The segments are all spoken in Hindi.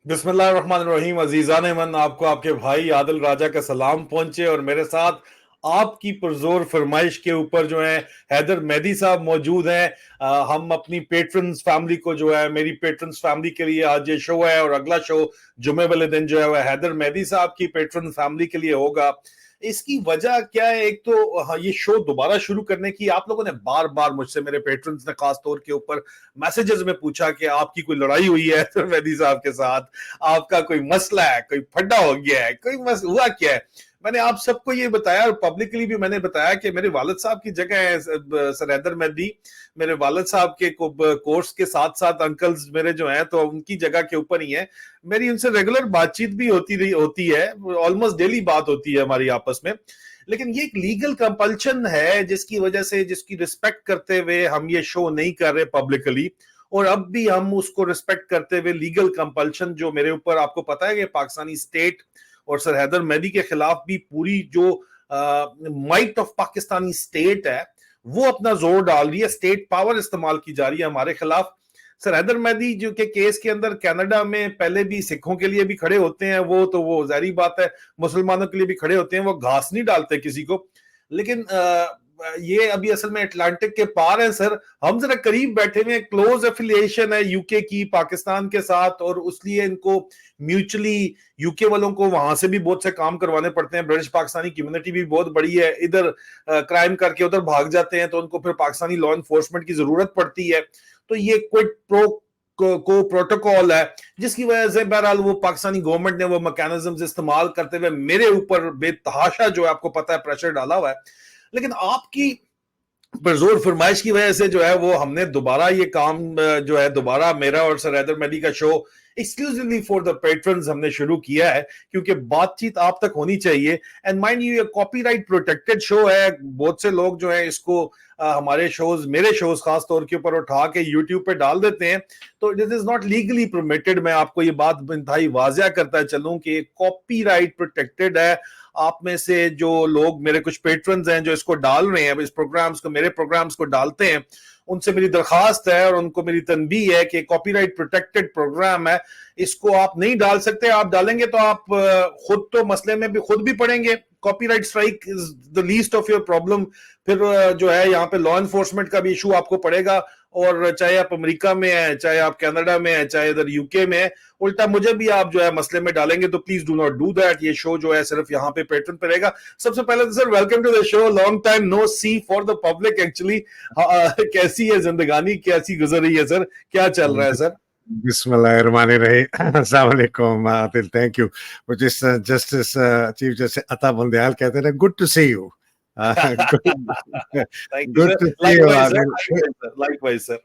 बिस्मिल्लाहिर्रहमानिर्रहीम। अजीजान मन, आपको आपके भाई आदिल राजा का सलाम पहुंचे और मेरे साथ आपकी पुरजोर फरमाइश के ऊपर जो है हैदर मेहदी साहब मौजूद हैं। हम अपनी पेट्रन्स फैमिली को जो है, मेरी पेट्रन्स फैमिली के लिए आज ये शो है और अगला शो जुमे वाले दिन जो है वह हैदर मेहदी साहब की पेट्रन फैमिली के लिए होगा। इसकी वजह क्या है? एक तो ये शो दोबारा शुरू करने की आप लोगों ने बार बार मुझसे, मेरे पेट्रन्स ने खास तौर के ऊपर मैसेजेस में पूछा कि आपकी कोई लड़ाई हुई है तो मेहदी साहब के साथ, आपका कोई मसला है, कोई फड्डा हो गया है, कोई हुआ क्या है। मैंने आप सबको ये बताया और पब्लिकली भी मैंने बताया कि मेरे वालिद साहब की जगह है सर हैदर मेहदी। मेरे वालिद साहब के कोर्स के साथ साथ अंकल्स मेरे जो हैं तो उनकी जगह के ऊपर ही है। मेरी उनसे रेगुलर बातचीत भी होती है, ऑलमोस्ट डेली बात होती है हमारी आपस में। लेकिन ये एक लीगल कंपल्शन है जिसकी वजह से, जिसकी रिस्पेक्ट करते हुए हम ये शो नहीं कर रहे पब्लिकली। और अब भी हम उसको रिस्पेक्ट करते हुए लीगल कंपल्शन जो मेरे ऊपर, आपको पता है कि पाकिस्तानी स्टेट और सर हैदर मेहदी के खिलाफ भी पूरी जो माइट ऑफ पाकिस्तानी स्टेट है वो अपना जोर डाल रही है, स्टेट पावर इस्तेमाल की जा रही है हमारे खिलाफ। सर हैदर मेहदी जो के केस के अंदर कनाडा में पहले भी सिखों के लिए भी खड़े होते हैं, वो जाहिर बात है, मुसलमानों के लिए भी खड़े होते हैं, वो घास नहीं डालते किसी को। लेकिन ये अभी असल में अटलांटिक के पार है सर, हम जरा करीब बैठे हुए हैं, क्लोज एफिलिएशन है यूके की पाकिस्तान के साथ, और उसलिए इनको म्यूचुअली यूके वालों को वहां से भी बहुत से काम करवाने पड़ते हैं। ब्रिटिश पाकिस्तानी कम्युनिटी भी बहुत बड़ी है, इधर क्राइम करके उधर भाग जाते हैं तो उनको फिर पाकिस्तानी लॉ एनफोर्समेंट की जरूरत पड़ती है। तो ये क्विड प्रो को प्रोटोकॉल है जिसकी वजह से बहरहाल वो पाकिस्तानी गवर्नमेंट ने वो मैकेनिज्म इस्तेमाल करते हुए मेरे ऊपर बेतहाशा जो है, आपको पता है, प्रेशर डाला हुआ है। लेकिन आपकी पुरजोर फरमाइश की वजह से जो है वो हमने दोबारा ये काम जो है, दोबारा मेरा और सर हैदर मेहदी का show exclusively for the patrons हमने शुरू किया है, क्योंकि बातचीत आप तक होनी चाहिए। एंड माइंड यू, ये कॉपीराइट प्रोटेक्टेड शो है। बहुत से लोग जो है इसको हमारे शोज, मेरे शोज खास तौर के ऊपर उठा के यूट्यूब पे डाल देते हैं, तो it is not legally permitted. मैं आपको ये बात इंतहाई वाजिया करता चलूं कि कॉपीराइट प्रोटेक्टेड है। आप में से जो लोग, मेरे कुछ पेट्रन्स हैं जो इसको डाल रहे हैं, इस प्रोग्राम्स को, मेरे प्रोग्राम्स को डालते हैं, उनसे मेरी दरखास्त है और उनको मेरी तनबीह है कि कॉपीराइट प्रोटेक्टेड प्रोग्राम है, इसको आप नहीं डाल सकते। आप डालेंगे तो आप खुद तो मसले में भी खुद भी पड़ेंगे। Copyright strike is the least of your problem. फिर जो है यहाँ पे लॉ एनफोर्समेंट का भी इशू आपको पड़ेगा, और चाहे आप अमेरिका में है, चाहे आप कनाडा में है, चाहे इधर यूके में है, उल्टा मुझे भी आप जो है मसले में डालेंगे तो please do not do that. ये शो जो है सिर्फ यहाँ पे पेट्रन पे रहेगा। सबसे पहले तो sir welcome to the show, long time no see for the public actually. कैसी है जिंदगानी, कैसी गुजर रही है सर, क्या चल रहा है सर? बिस्मिल्लाहिर्रहमानिर्रहीम। अस्सलाम वालेकुम आदिल, थैंक यू। जिस justice chief justice Ata Bandial कहते हैं, good to see you. Good to see you, likewise sir,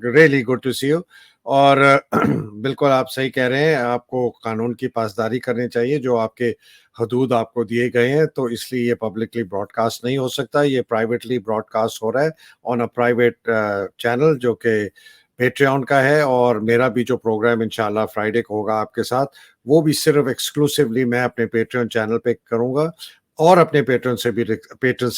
really good to see you. और बिल्कुल आप सही कह रहे हैं, आपको कानून की पासदारी करनी चाहिए। जो आपके हदूद आपको दिए गए हैं, तो इसलिए ये पब्लिकली ब्रॉडकास्ट नहीं हो सकता, ये प्राइवेटली ब्रॉडकास्ट हो रहा है ऑन अ प्राइवेट चैनल जो कि पेट्रियन का है। और मेरा भी जो प्रोग्राम इंशाल्लाह फ्राइडे को होगा आपके साथ, वो भी सिर्फ एक्सक्लूसिवली मैं अपने पेट्रियन चैनल पे करूंगा, और अपने पेट्रन से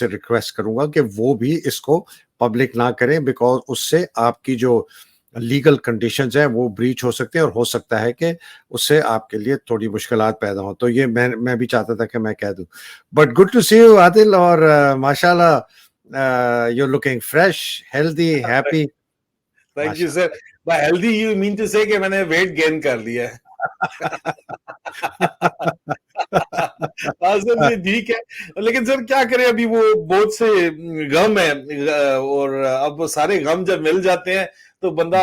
रिक्वेस्ट करूंगा कि वो भी इसको पब्लिक ना करें, बिकॉज उससे आपकी जो लीगल कंडीशंस हैं वो ब्रीच हो सकते हैं, और हो सकता है कि उससे आपके लिए थोड़ी मुश्किलात पैदा हो। तो ये मैं भी चाहता था कि मैं कह दूं। But good to see you Adil, और माशाल्लाह you are looking fresh, healthy, happy. Thank you sir. By healthy you mean to say कि मैंने वेट गेन कर लिया है। सर ठीक है, लेकिन सर क्या करें, अभी वो बहुत से गम है, और अब वो सारे गम जब मिल जाते हैं तो बंदा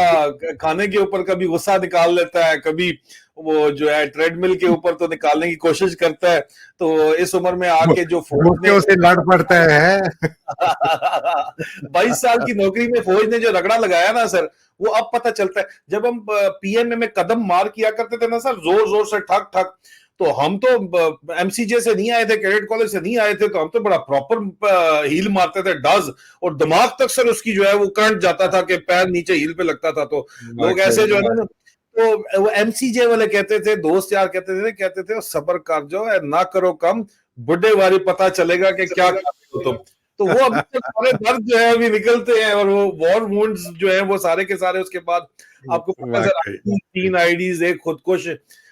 खाने के ऊपर कभी गुस्सा निकाल लेता है, कभी वो जो है ट्रेडमिल के ऊपर तो निकालने की कोशिश करता है। तो इस उम्र में आके जो फौज ने से लड़ पड़ता है 22 साल की नौकरी में फौज ने जो रगड़ा लगाया ना सर, वो अब पता चलता है। जब हम पीएमए में कदम मार किया करते थे ना सर, जोर जोर से ठक ठक, तो हम तो एमसीजे से नहीं आए थे, कैडेट कॉलेज से नहीं आए थे, तो हम तो बड़ा प्रॉपर हील मारते थे, डज, और दिमाग तक सर उसकी जो है वो करंट जाता था कि पैर नीचे हील पे लगता था। तो लोग ऐसे जो है ना, तो वो एमसीजे वाले कहते थे, दोस्त यार कहते थे सबर कर जो है, ना करो कम, बुढ़े वाली पता चलेगा कि क्या कर रहे हो तुम। तो वो अभी तक सारे दर्द जो है अभी निकलते हैं, और वो वॉर वुंड्स जो है वो सारे के सारे उसके बाद आपको पता है सर, 3 आईडीज, एक खुदकुश,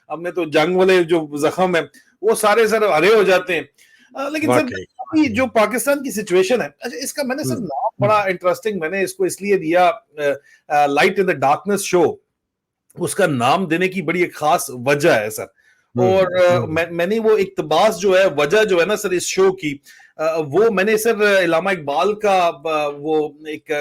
हमने तो जंग वाले जो जख्म है वो सारे सर हरे हो जाते हैं। लेकिन सर अभी जो पाकिस्तान की सिचुएशन है, अच्छा इसका मैंने सर नाम बड़ा इंटरेस्टिंग मैंने इसको इसलिए दिया, light in the darkness show. उसका नाम देने की बड़ी एक खास वजह है सर, और मैंने वो इक्तबास जो है, वजह जो है ना सर इस शो की, वो मैंने सर इलामा इकबाल का वो एक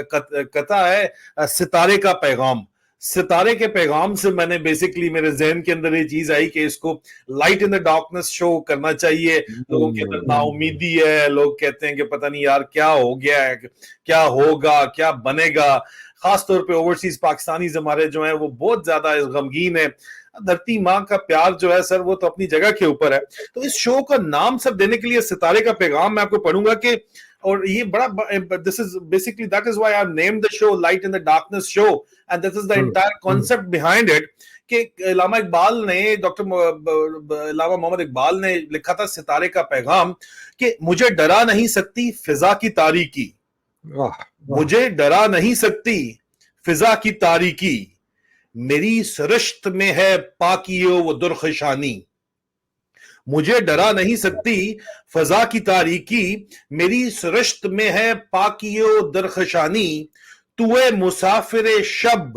कथा है, सितारे का पैगाम। सितारे के पैगाम से मैंने बेसिकली मेरे जहन के अंदर ये चीज आई कि इसको light in the darkness show करना चाहिए। लोगों के अंदर नाउमीदी है, लोग कहते हैं कि पता नहीं यार क्या हो गया है, क्या होगा, क्या बनेगा। खासतौर पे ओवरसीज पाकिस्तानीज हमारे जो हैं वो बहुत ज्यादा गमगीन है। धरती माँ का प्यार जो है सर वो तो अपनी जगह के ऊपर है। तो इस शो का नाम सब देने के लिए सितारे का पैगाम मैं आपको पढ़ूंगा कि, और ये बड़ा, this is basically that is why I have named the show light in the darkness show, and this is the entire concept behind it. कि इलामा इकबाल ने, डॉक्टर इलामा मोहम्मद इकबाल ने लिखा था सितारे का पैगाम कि मुझे डरा नहीं सकती फिजा की तारीकी, मुझे डरा नहीं सकती फिजा की तारीकी, मेरी सरश्त में है पाकियो वो दुर्खशानी, मुझे डरा नहीं सकती फजा की तारीकी, मेरी सरश्त में है पाकियो दरखशानी, तुए मुसाफिर शब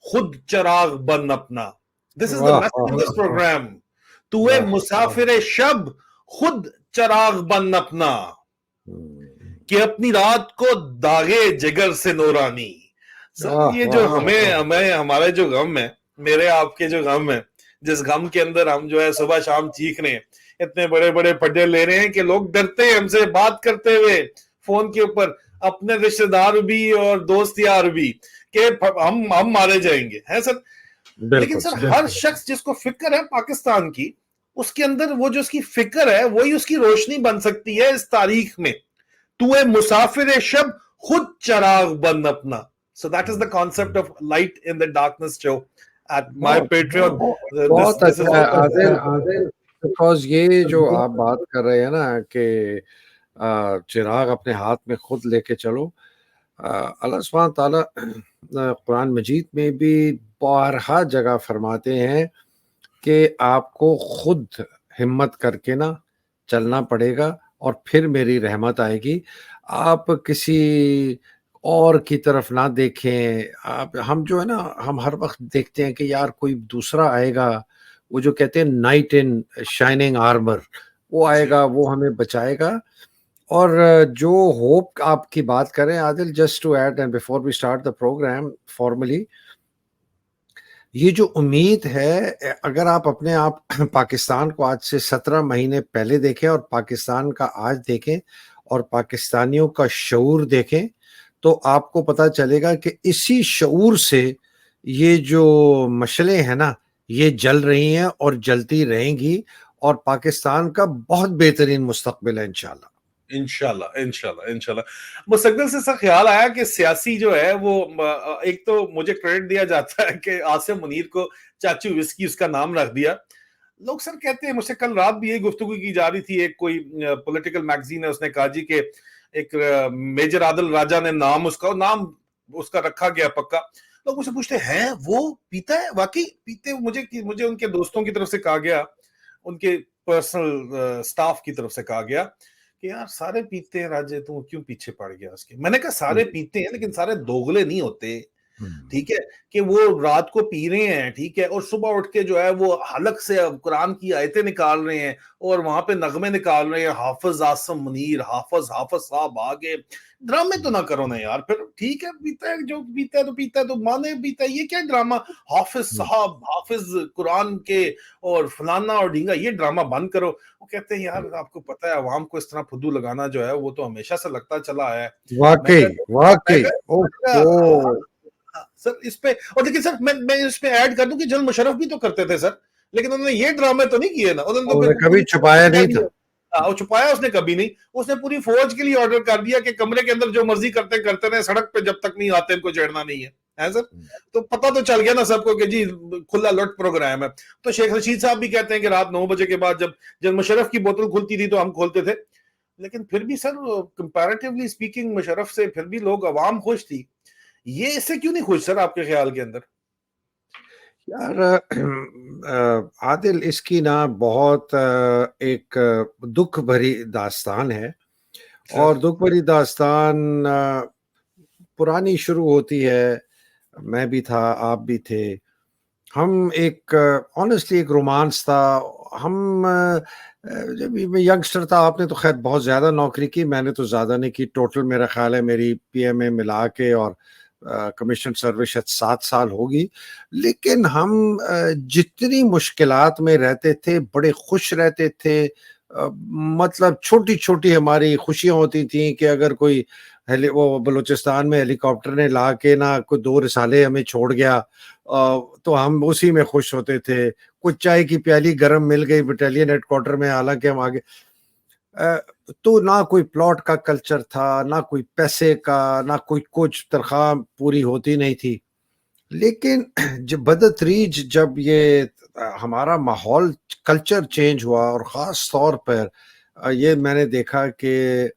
खुद चराग बन अपना। This is the message of this programme, तुए मुसाफिर शब खुद चराग बन अपना, कि अपनी रात को दागे जिगर से नूरानी। सर ये जो हमें हमारे जो गम है, मेरे आपके जो गम है, जिस गम के अंदर हम जो है सुबह शाम चीख रहे हैं, इतने बड़े बड़े पड्डे ले रहे हैं कि लोग डरते हैं हमसे बात करते हुए फोन के ऊपर, अपने रिश्तेदार भी और दोस्त यार भी, कि हम मारे जाएंगे, है सर। लेकिन सर हर शख्स जिसको फिक्र है पाकिस्तान की, उसके अंदर वो जो उसकी फिक्र है वही उसकी रोशनी बन सकती है इस तारीख में। तू है मुसाफिर शब खुद चराग बन अपना। So that is the concept of light in the darkness show at my Patreon. बहुत अच्छा है आदिल, बिकॉज ये जो आप बात कर रहे हैं ना कि चिराग अपने हाथ में खुद लेके चलो, अल्लाह सुब्हान ताला कुरान मजीद में भी बारहा जगह फरमाते हैं कि आपको खुद हिम्मत करके ना चलना पड़ेगा और फिर मेरी रहमत आएगी। आप किसी और की तरफ ना देखें। आप, हम जो है ना, हम हर वक्त देखते हैं कि यार कोई दूसरा आएगा, वो जो कहते हैं नाइट इन शाइनिंग आर्मर, वो आएगा, वो हमें बचाएगा। और जो होप आपकी बात करें Adil, just to add and before we start the programme formally, ये जो उम्मीद है, अगर आप अपने आप पाकिस्तान को आज से 17 महीने पहले देखें और पाकिस्तान का आज देखें और पाकिस्तानियों का शऊर देखें, तो आपको पता चलेगा कि इसी शऊर से ये जो मशलें हैं ना, ये जल रही हैं और जलती रहेंगी, और पाकिस्तान का बहुत बेहतरीन मुस्तकबिल है इंशाल्लाह। इंशाल्लाह इंशाल्लाह इंशाल्लाह। मुस्तकबिल से सर ख्याल आया कि सियासी जो है वो, एक तो मुझे क्रेडिट दिया जाता है कि आसिम मुनीर को चाचू विस्की उसका नाम रख दिया। लोग सर कहते हैं, मुझसे कल रात भी ये गुफ्तगू की जा रही थी, एक कोई पॉलिटिकल मैगजीन है, उसने कहा जी कि एक मेजर आदिल राजा ने नाम उसका रखा गया पक्का। लोग मुझसे पूछते हैं वो पीता है, वाकई पीते? मुझे उनके दोस्तों की तरफ से कहा गया, उनके पर्सनल स्टाफ की तरफ से कहा गया कि यार सारे पीते हैं राजे, तू क्यों पीछे पड़ गया उसके। मैंने कहा सारे पीते हैं लेकिन सारे दोगले नहीं होते, हम्म। ठीक है, कि वो रात को पी रहे हैं, ठीक है, और सुबह उठ के जो है वो हलक से अब कुरान की आयतें निकाल रहे हैं और वहां पे नगमे निकाल रहे हैं, हाफिज आसम मुनीर, हाफिज हाफिज साहब आगे। ड्रामे तो ना करो ना यार, फिर ठीक है, पीता है जो पीता है तो पीता है, तो माने पीता है, ये क्या ड्रामा? हाफिज हम्म। साहब, हाफिज कुरान के, और फलाना और ढींगा, ये ड्रामा बंद करो। वो कहते हैं यार आपको पता है अवाम को इस तरह फुद्दू लगाना जो है वो तो हमेशा से लगता चला है। मैं वाकई, कहता मैं वाकई। कहता ओहो। सर इस पे, और लेकिन सर मैं इस पे ऐड कर दूं कि जनरल मुशर्रफ भी तो करते थे सर, लेकिन उन्होंने ये ड्रामे तो नहीं किए ना, उन्होंने तो उन्होंने फिर कभी पूरी छुपाया नहीं था। वो छुपाया उसने कभी नहीं। उसने पूरी फौज के लिए ऑर्डर कर दिया कि कमरे के अंदर जो मर्जी करते रहे, सड़क पे जब तक नहीं आते इनको छेड़ना नहीं है सर। तो पता तो चल गया ना सबको कि जी खुला लुट प्रोग्राम है। तो शेख रशीद साहब भी कहते हैं कि रात 9 बजे के बाद जब जनरल मुशर्रफ की बोतल खुलती थी तो हम खोलते थे, लेकिन फिर भी सर कंपैरेटिवली स्पीकिंग मुशर्रफ से फिर भी लोग अवाम खुश थी। ये इससे क्यों नहीं खुश सर आपके ख्याल के अंदर? यार आदिल, इसकी ना बहुत एक दुख भरी दास्तान है। सर और दुख भरी दास्तान पुरानी शुरू होती है। मैं भी था, आप भी थे। हम एक ऑनेस्टली एक रोमांस था। हम जब मैं यंगस्टर था, आपने तो खैर बहुत ज़्यादा नौकरी की, मैंने तो ज़्यादा नहीं की। टोटल मेरा ख्याल है मेरी पीएमए मिला के और कमीशन सर्विस शायद 7 साल होगी। लेकिन हम जितनी मुश्किलात में रहते थे बड़े खुश रहते थे। मतलब छोटी छोटी हमारी खुशियां होती थी कि अगर कोई वो बलूचिस्तान में हेलीकॉप्टर ने ला के ना कोई 2 रिसाले हमें छोड़ गया, तो हम उसी में खुश होते थे। कुछ चाय की प्याली गरम मिल गई बटालियन हेडक्वार्टर में, हालांकि हम आगे अ, तो ना कोई प्लॉट का कल्चर था, ना कोई पैसे का, ना कोई कुछ, तनख्वाह पूरी होती नहीं थी। लेकिन जब बदतरीज जब ये हमारा माहौल कल्चर चेंज हुआ, और ख़ास तौर पर ये मैंने देखा कि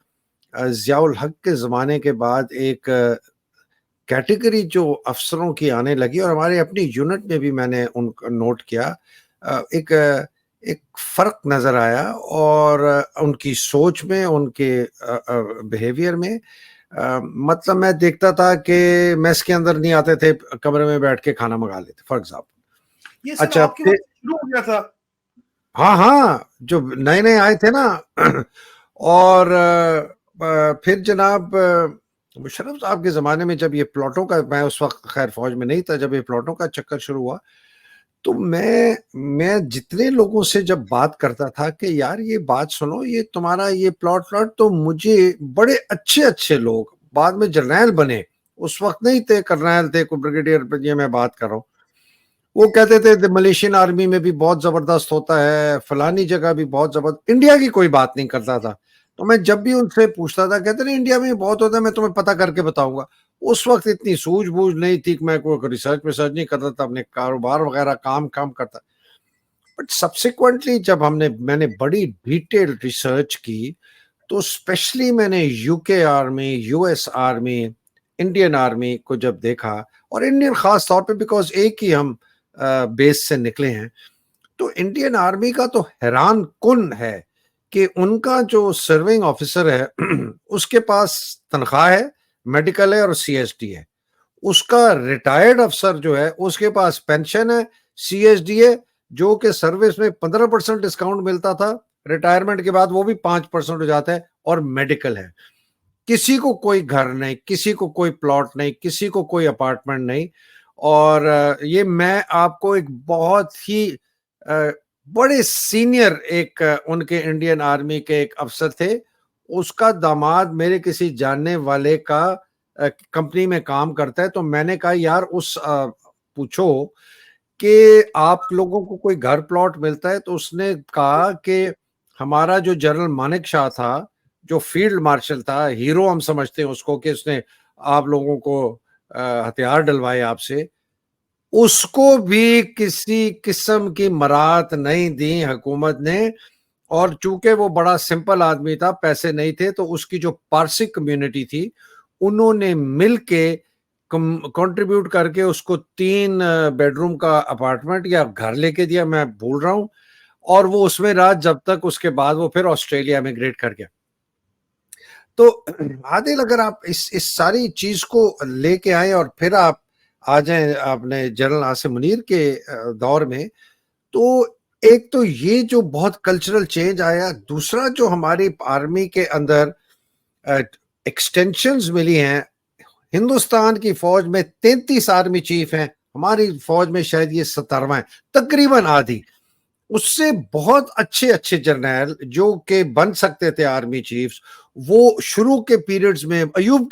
ज़ियाउल हक के ज़माने के बाद एक कैटेगरी जो अफ़सरों की आने लगी, और हमारे अपनी यूनिट में भी मैंने उनको नोट किया। एक फ़र्क नज़र आया, और उनकी सोच में, उनके बिहेवियर में। मतलब मैं देखता था कि मेस के अंदर नहीं आते थे, कमरे में बैठ के खाना मँगा लेते, फॉर एग्ज़ाम्पल। ये सर अच्छा, आपके फिर वक्त शुरू हो गया था? हाँ, हाँ, जो नए-नए आए थे ना और फिर जनाब मुशर्रफ साहब के ज़माने में जब ये प्लॉटों का, मैं उस वक़्त ख़ैर फ़ौज में नहीं था, जब ये प्लॉटों का चक्कर शुरू हुआ, तो मैं जितने लोगों से जब बात करता था कि यार ये बात सुनो, ये तुम्हारा ये प्लॉट, तो मुझे बड़े अच्छे-अच्छे लोग बाद में जर्नैल बने, उस वक़्त नहीं थे, कर्नैल थे, कोई ब्रिगेडियर, ये मैं बात कर रहा हूँ। वो कहते थे मलेशियन आर्मी में भी बहुत जबरदस्त होता है, फलानी जगह भी बहुत जबरदस्त। इंडिया की कोई बात नहीं करता था। तो मैं जब भी उनसे पूछता था, कहते नहीं इंडिया में बहुत होता है, मैं तुम्हें पता करके बताऊंगा। उस वक्त इतनी सूझबूझ नहीं थी कि मैं कोई रिसर्च विसर्च नहीं करता था, अपने कारोबार वगैरह काम काम करता। बट सब्सिक्वेंटली जब मैंने बड़ी डिटेल रिसर्च की, तो स्पेशली मैंने UK army, US army, Indian army को जब देखा, और इंडियन खास तौर पे बिकॉज एक ही हम बेस से निकले हैं, तो इंडियन आर्मी का तो हैरान कुन है कि उनका जो सर्विंग ऑफिसर है उसके पास तनख्वाह है, मेडिकल है और सीएसडी है। उसका रिटायर्ड अफसर जो है उसके पास पेंशन है, सीएसडी है, जो कि सर्विस में 15% डिस्काउंट मिलता था, रिटायरमेंट के बाद वो भी 5% हो जाता है, और मेडिकल है। किसी को कोई घर नहीं, किसी को कोई प्लॉट नहीं, किसी को कोई अपार्टमेंट नहीं। और ये मैं आपको एक बहुत ही अ, बड़े सीनियर एक उनके इंडियन आर्मी के एक अफसर थे, उसका दामाद मेरे किसी जानने वाले का कंपनी में काम करता है। तो मैंने कहा यार पूछो कि आप लोगों को कोई घर प्लॉट मिलता है? तो उसने कहा कि हमारा जो जनरल मानेक शाह था, जो फील्ड मार्शल था, हीरो हम समझते हैं उसको, कि उसने आप लोगों को हथियार डलवाए आपसे, उसको भी किसी किस्म की मराहत नहीं दी हुकूमत ने। और चूंकि वो बड़ा सिंपल आदमी था, पैसे नहीं थे, तो उसकी जो पारसी कम्युनिटी थी, उन्होंने मिल के कंट्रीब्यूट करके उसको 3 बेडरूम का अपार्टमेंट या घर लेके दिया, मैं भूल रहा हूँ। और वो उसमें रहा जब तक, उसके बाद वो फिर ऑस्ट्रेलिया मिग्रेट कर गया। तो आदिल, अगर आप इस सारी चीज को लेके आए, और फिर आप आ जाए आपने जनरल आसिम मुनीर के दौर में, तो एक तो ये जो बहुत कल्चरल चेंज आया, दूसरा जो हमारी आर्मी के अंदर एक्सटेंशंस मिली हैं। हिंदुस्तान की फौज में 33 आर्मी चीफ हैं, हमारी फौज में शायद ये 17वां है, तकरीबन आधी। उससे बहुत अच्छे अच्छे जर्नैल जो के बन सकते थे आर्मी चीफ्स, वो शुरू के पीरियड्स में अयूब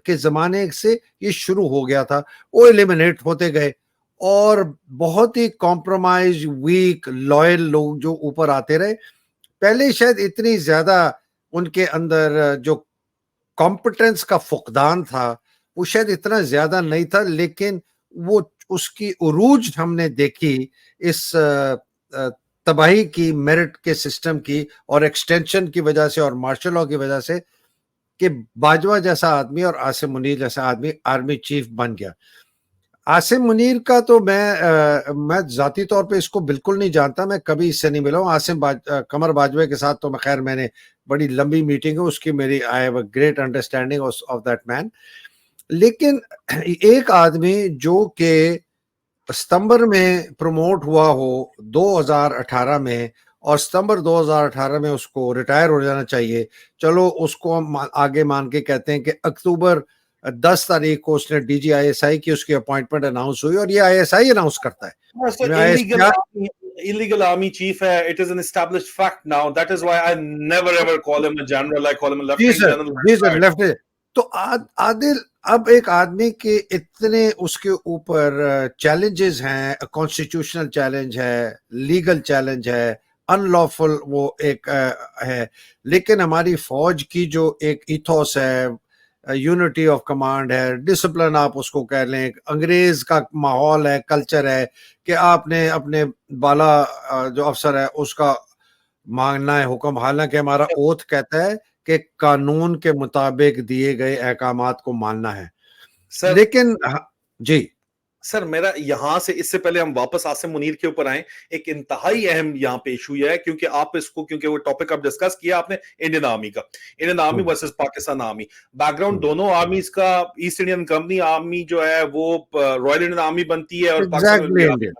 के जमाने से ये शुरू हो गया था, वो एलिमिनेट होते गए और बहुत ही कॉम्प्रोमाइज वीक लॉयल लोग जो ऊपर आते रहे। पहले शायद इतनी ज्यादा उनके अंदर जो कॉम्पिटेंस का फुकदान था वो शायद इतना ज्यादा नहीं था, लेकिन वो उसकी उरूज हमने देखी इस तबाही की, मेरिट के सिस्टम की और एक्सटेंशन की वजह से और मार्शल लॉ की वजह से, कि बाजवा जैसा आदमी और आसिम मुनीर जैसा आदमी आर्मी चीफ बन गया। आसिम मुनीर का तो मैं जाती तौर पे इसको बिल्कुल नहीं जानता, मैं कभी इससे नहीं मिला हूँ। कमर बाजवे के साथ तो मैं खैर मैंने बड़ी लंबी मीटिंग है उसकी, मेरी I have a great understanding of that man. लेकिन एक आदमी जो कि सितंबर में प्रमोट हुआ हो 2018 में, और सितंबर 2018 में उसको रिटायर हो जाना चाहिए, चलो उसको हम आगे मान के कहते हैं कि अक्टूबर 10 तारीख को उसने DGISI की उसकी अपॉइंटमेंट अनाउंस हुई, और ये ISI अनाउंस करता है। Illegal army chief है. It is an established fact now. That is why I never ever call him a general. I call him a lieutenant general. जी सर, लेफ्टिनेंट। तो आदिल, अब एक आदमी के इतने उसके ऊपर चैलेंजेस हैं, कॉन्स्टिट्यूशनल चैलेंज है, लीगल चैलेंज है, अनलॉफुल वो एक है, लेकिन हमारी फौज की जो एक इथोस है, यूनिटी ऑफ कमांड है, डिसिप्लिन आप उसको कह लें, अंग्रेज का माहौल है, कल्चर है कि आपने अपने बाला जो अफसर है उसका मानना है हुक्म, हालांकि हमारा ओथ कहता है कि कानून के मुताबिक दिए गए अहकामात को मानना है। सर, लेकिन जी सर मेरा यहां से, इससे पहले हम वापस आसिम मुनीर के ऊपर आए, एक इंतहाई अहम यहाँ पे इशू है, क्योंकि आप इसको, क्योंकि वो टॉपिक आप डिस्कस किया आपने इंडियन आर्मी का, Indian army versus Pakistan army, background दोनों आर्मीज का, ईस्ट इंडियन कंपनी आर्मी जो है वो रॉयल इंडियन आर्मी बनती है और पाकिस्तान में इंडियन।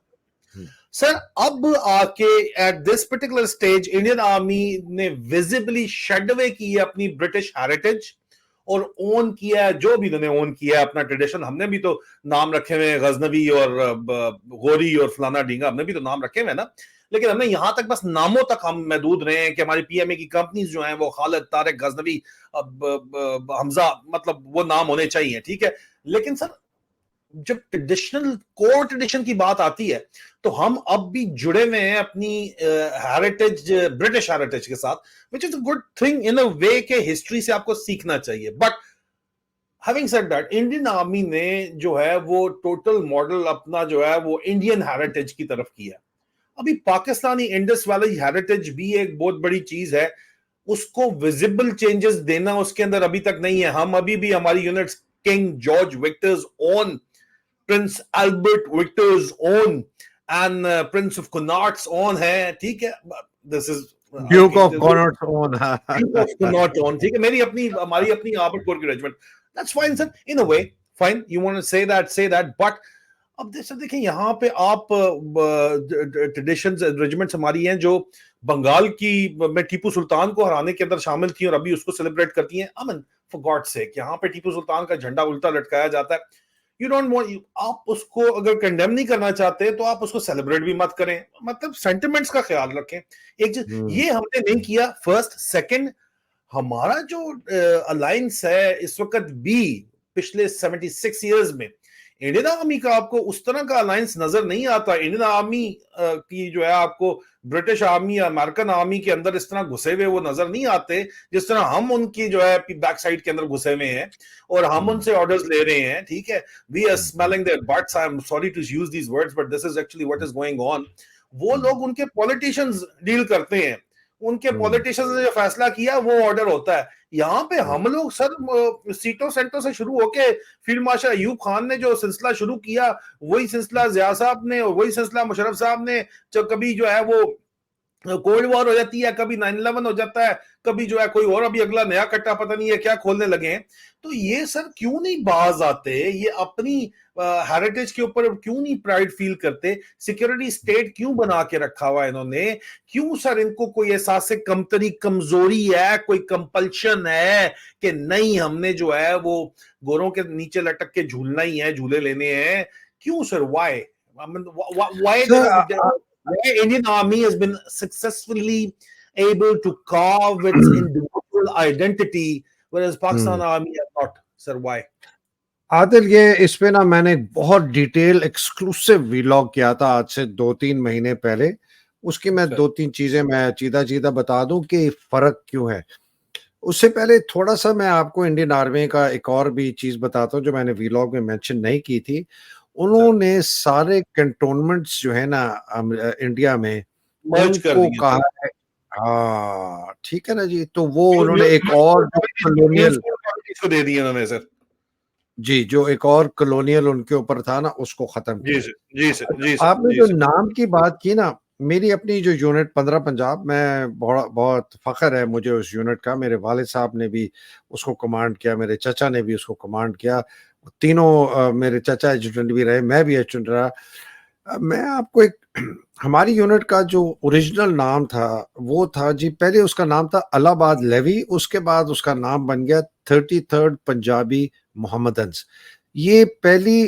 सर अब आके at this particular stage Indian army ने विजिबली शेड अवे की है अपनी ब्रिटिश हेरिटेज और ओन किया है, जो भी इन्होंने ओन किया है अपना ट्रेडिशन। हमने भी तो नाम रखे हुए हैं, गजनवी और गोरी और फलाना ढींगा, हमने भी तो नाम रखे हुए हैं ना, लेकिन हमने यहां तक बस नामों तक हम महदूद रहे हैं कि हमारी पीएमए की कंपनीज जो हैं वो खालिद, तारिक, गजनवी, हमजा, मतलब वो नाम होने चाहिए, ठीक है। लेकिन सर जब ट्रेडिशनल कोर ट्रेडिशन की बात आती है तो हम अब भी जुड़े हुए हैं अपनी हेरिटेज, ब्रिटिश हेरिटेज के साथ, which is a good thing in a way के हिस्ट्री से आपको सीखना चाहिए। But having said that, Indian army ने जो है वो टोटल मॉडल अपना जो है वो इंडियन हेरिटेज की तरफ किया। अभी पाकिस्तानी इंडस वैली हेरिटेज भी एक बहुत बड़ी चीज है, उसको विजिबल चेंजेस देना उसके अंदर अभी तक नहीं है। हम अभी भी हमारी units King George Victor's own, Prince Albert Victor's own and Prince of Connaught's own है, ठीक है। This is Duke of Connaught own, Duke of Connaught own, ठीक है, मेरी अपनी, हमारी अपनी आर्मर्ड कोर की regiment, that's fine sir, in a way fine, you want to say that, but अब देखिए यहाँ पे आप ट्रेडिशंस रेजिमेंट्स हमारी हैं जो बंगाल की में टीपू सुल्तान को हराने के अंदर शामिल थी और अभी उसको सेलिब्रेट करती हैं। अमन फॉर गॉड सेक, यहाँ पे टीपू सुल्तान का झंडा उल्टा लटकाया जाता है। यू डोंट वांट, आप उसको अगर कंडेम नहीं करना चाहते तो आप उसको सेलिब्रेट भी मत करें, मतलब सेंटिमेंट्स का ख्याल रखें। एक ये हमने नहीं किया, फर्स्ट। सेकंड, हमारा जो अलायंस है इस वक्त भी, पिछले 76 इयर्स में इंडियन आर्मी का आपको उस तरह का अलायंस नजर नहीं आता। इंडियन आर्मी की जो है आपको ब्रिटिश आर्मी या अमेरिकन आर्मी के अंदर इस तरह घुसे हुए वो नजर नहीं आते, जिस तरह हम उनकी जो है बैक साइड के अंदर घुसे हुए हैं और हम उनसे ऑर्डर्स ले रहे हैं, ठीक है। We are smelling their butts, I am sorry to use these words but this is actually what is going on. वो लोग, उनके पॉलिटिशियंस डील करते हैं, उनके पॉलिटिशियंस ने जो फैसला किया वो ऑर्डर होता है। यहाँ पे हम लोग सर सीटों सेंटों से शुरू होके फील्ड मार्शल अयूब खान ने जो सिलसिला शुरू किया, वही सिलसिला जिया साहब ने, वही सिलसिला मुशर्रफ साहब ने, जो कभी जो है वो कोल्ड वॉर हो जाती है, कभी 9/11 हो जाता है, कभी जो है कोई और अभी अगला नया कट्टा पता नहीं है क्या खोलने लगे हैं। तो ये सर क्यों नहीं बाज आते, ये अपनी हेरिटेज के ऊपर क्यों नहीं प्राइड फील करते? सिक्योरिटी स्टेट क्यों बना के रखा हुआ है इन्होंने? क्यों सर इनको कोई एहसास कमतरी, कमजोरी है, कोई कंपल्शन है कि नहीं हमने जो है वो गोरों के नीचे लटक के झूलना ही है, झूले लेने हैं? क्यों sir? Why? Why sir why Indian Army has been successfully able to carve its individual identity, whereas Pakistan Army has not. Sir, why? Adil, ये इस पे ना मैंने बहुत डिटेल एक्सक्लूसिव व्लॉग किया था आज से 2-3 महीने पहले। उसकी मैं 2-3 चीजें मैं चीदा बता दूं कि फर्क क्यों है। उससे पहले थोड़ा सा मैं आपको इंडियन आर्मी का एक और भी चीज बताता हूँ जो मैंने व्लॉग में मेंशन नहीं की थी। उन्होंने सारे कैंटोनमेंट्स जो है ना इंडिया में, मर्ज कर उनको दिए कहा सर। है। हाँ ठीक है ना जी, तो वो उन्होंने एक और कॉलोनियल, को दे दिए उन्होंने सर। जी, जो एक और कॉलोनियल उनके ऊपर था ना, उसको खत्म जी किया। सर, जी सर, जी अच्छा, सर, आपने जी जो सर। नाम की बात की ना, मेरी अपनी जो यूनिट 15 पंजाब, मैं बहुत फख्र है मुझे उस यूनिट का। मेरे वालिद साहब ने भी उसको कमांड किया, मेरे चाचा ने भी उसको कमांड किया। तीनों मेरे चाचा एजुटेंट भी रहे, मैं भी एजुटेंट रहा। मैं आपको एक हमारी यूनिट का जो ओरिजिनल नाम था वो था जी, पहले उसका नाम था अलाहाबाद लेवी, उसके बाद उसका नाम बन गया 33rd पंजाबी मोहम्मदन्स। ये पहली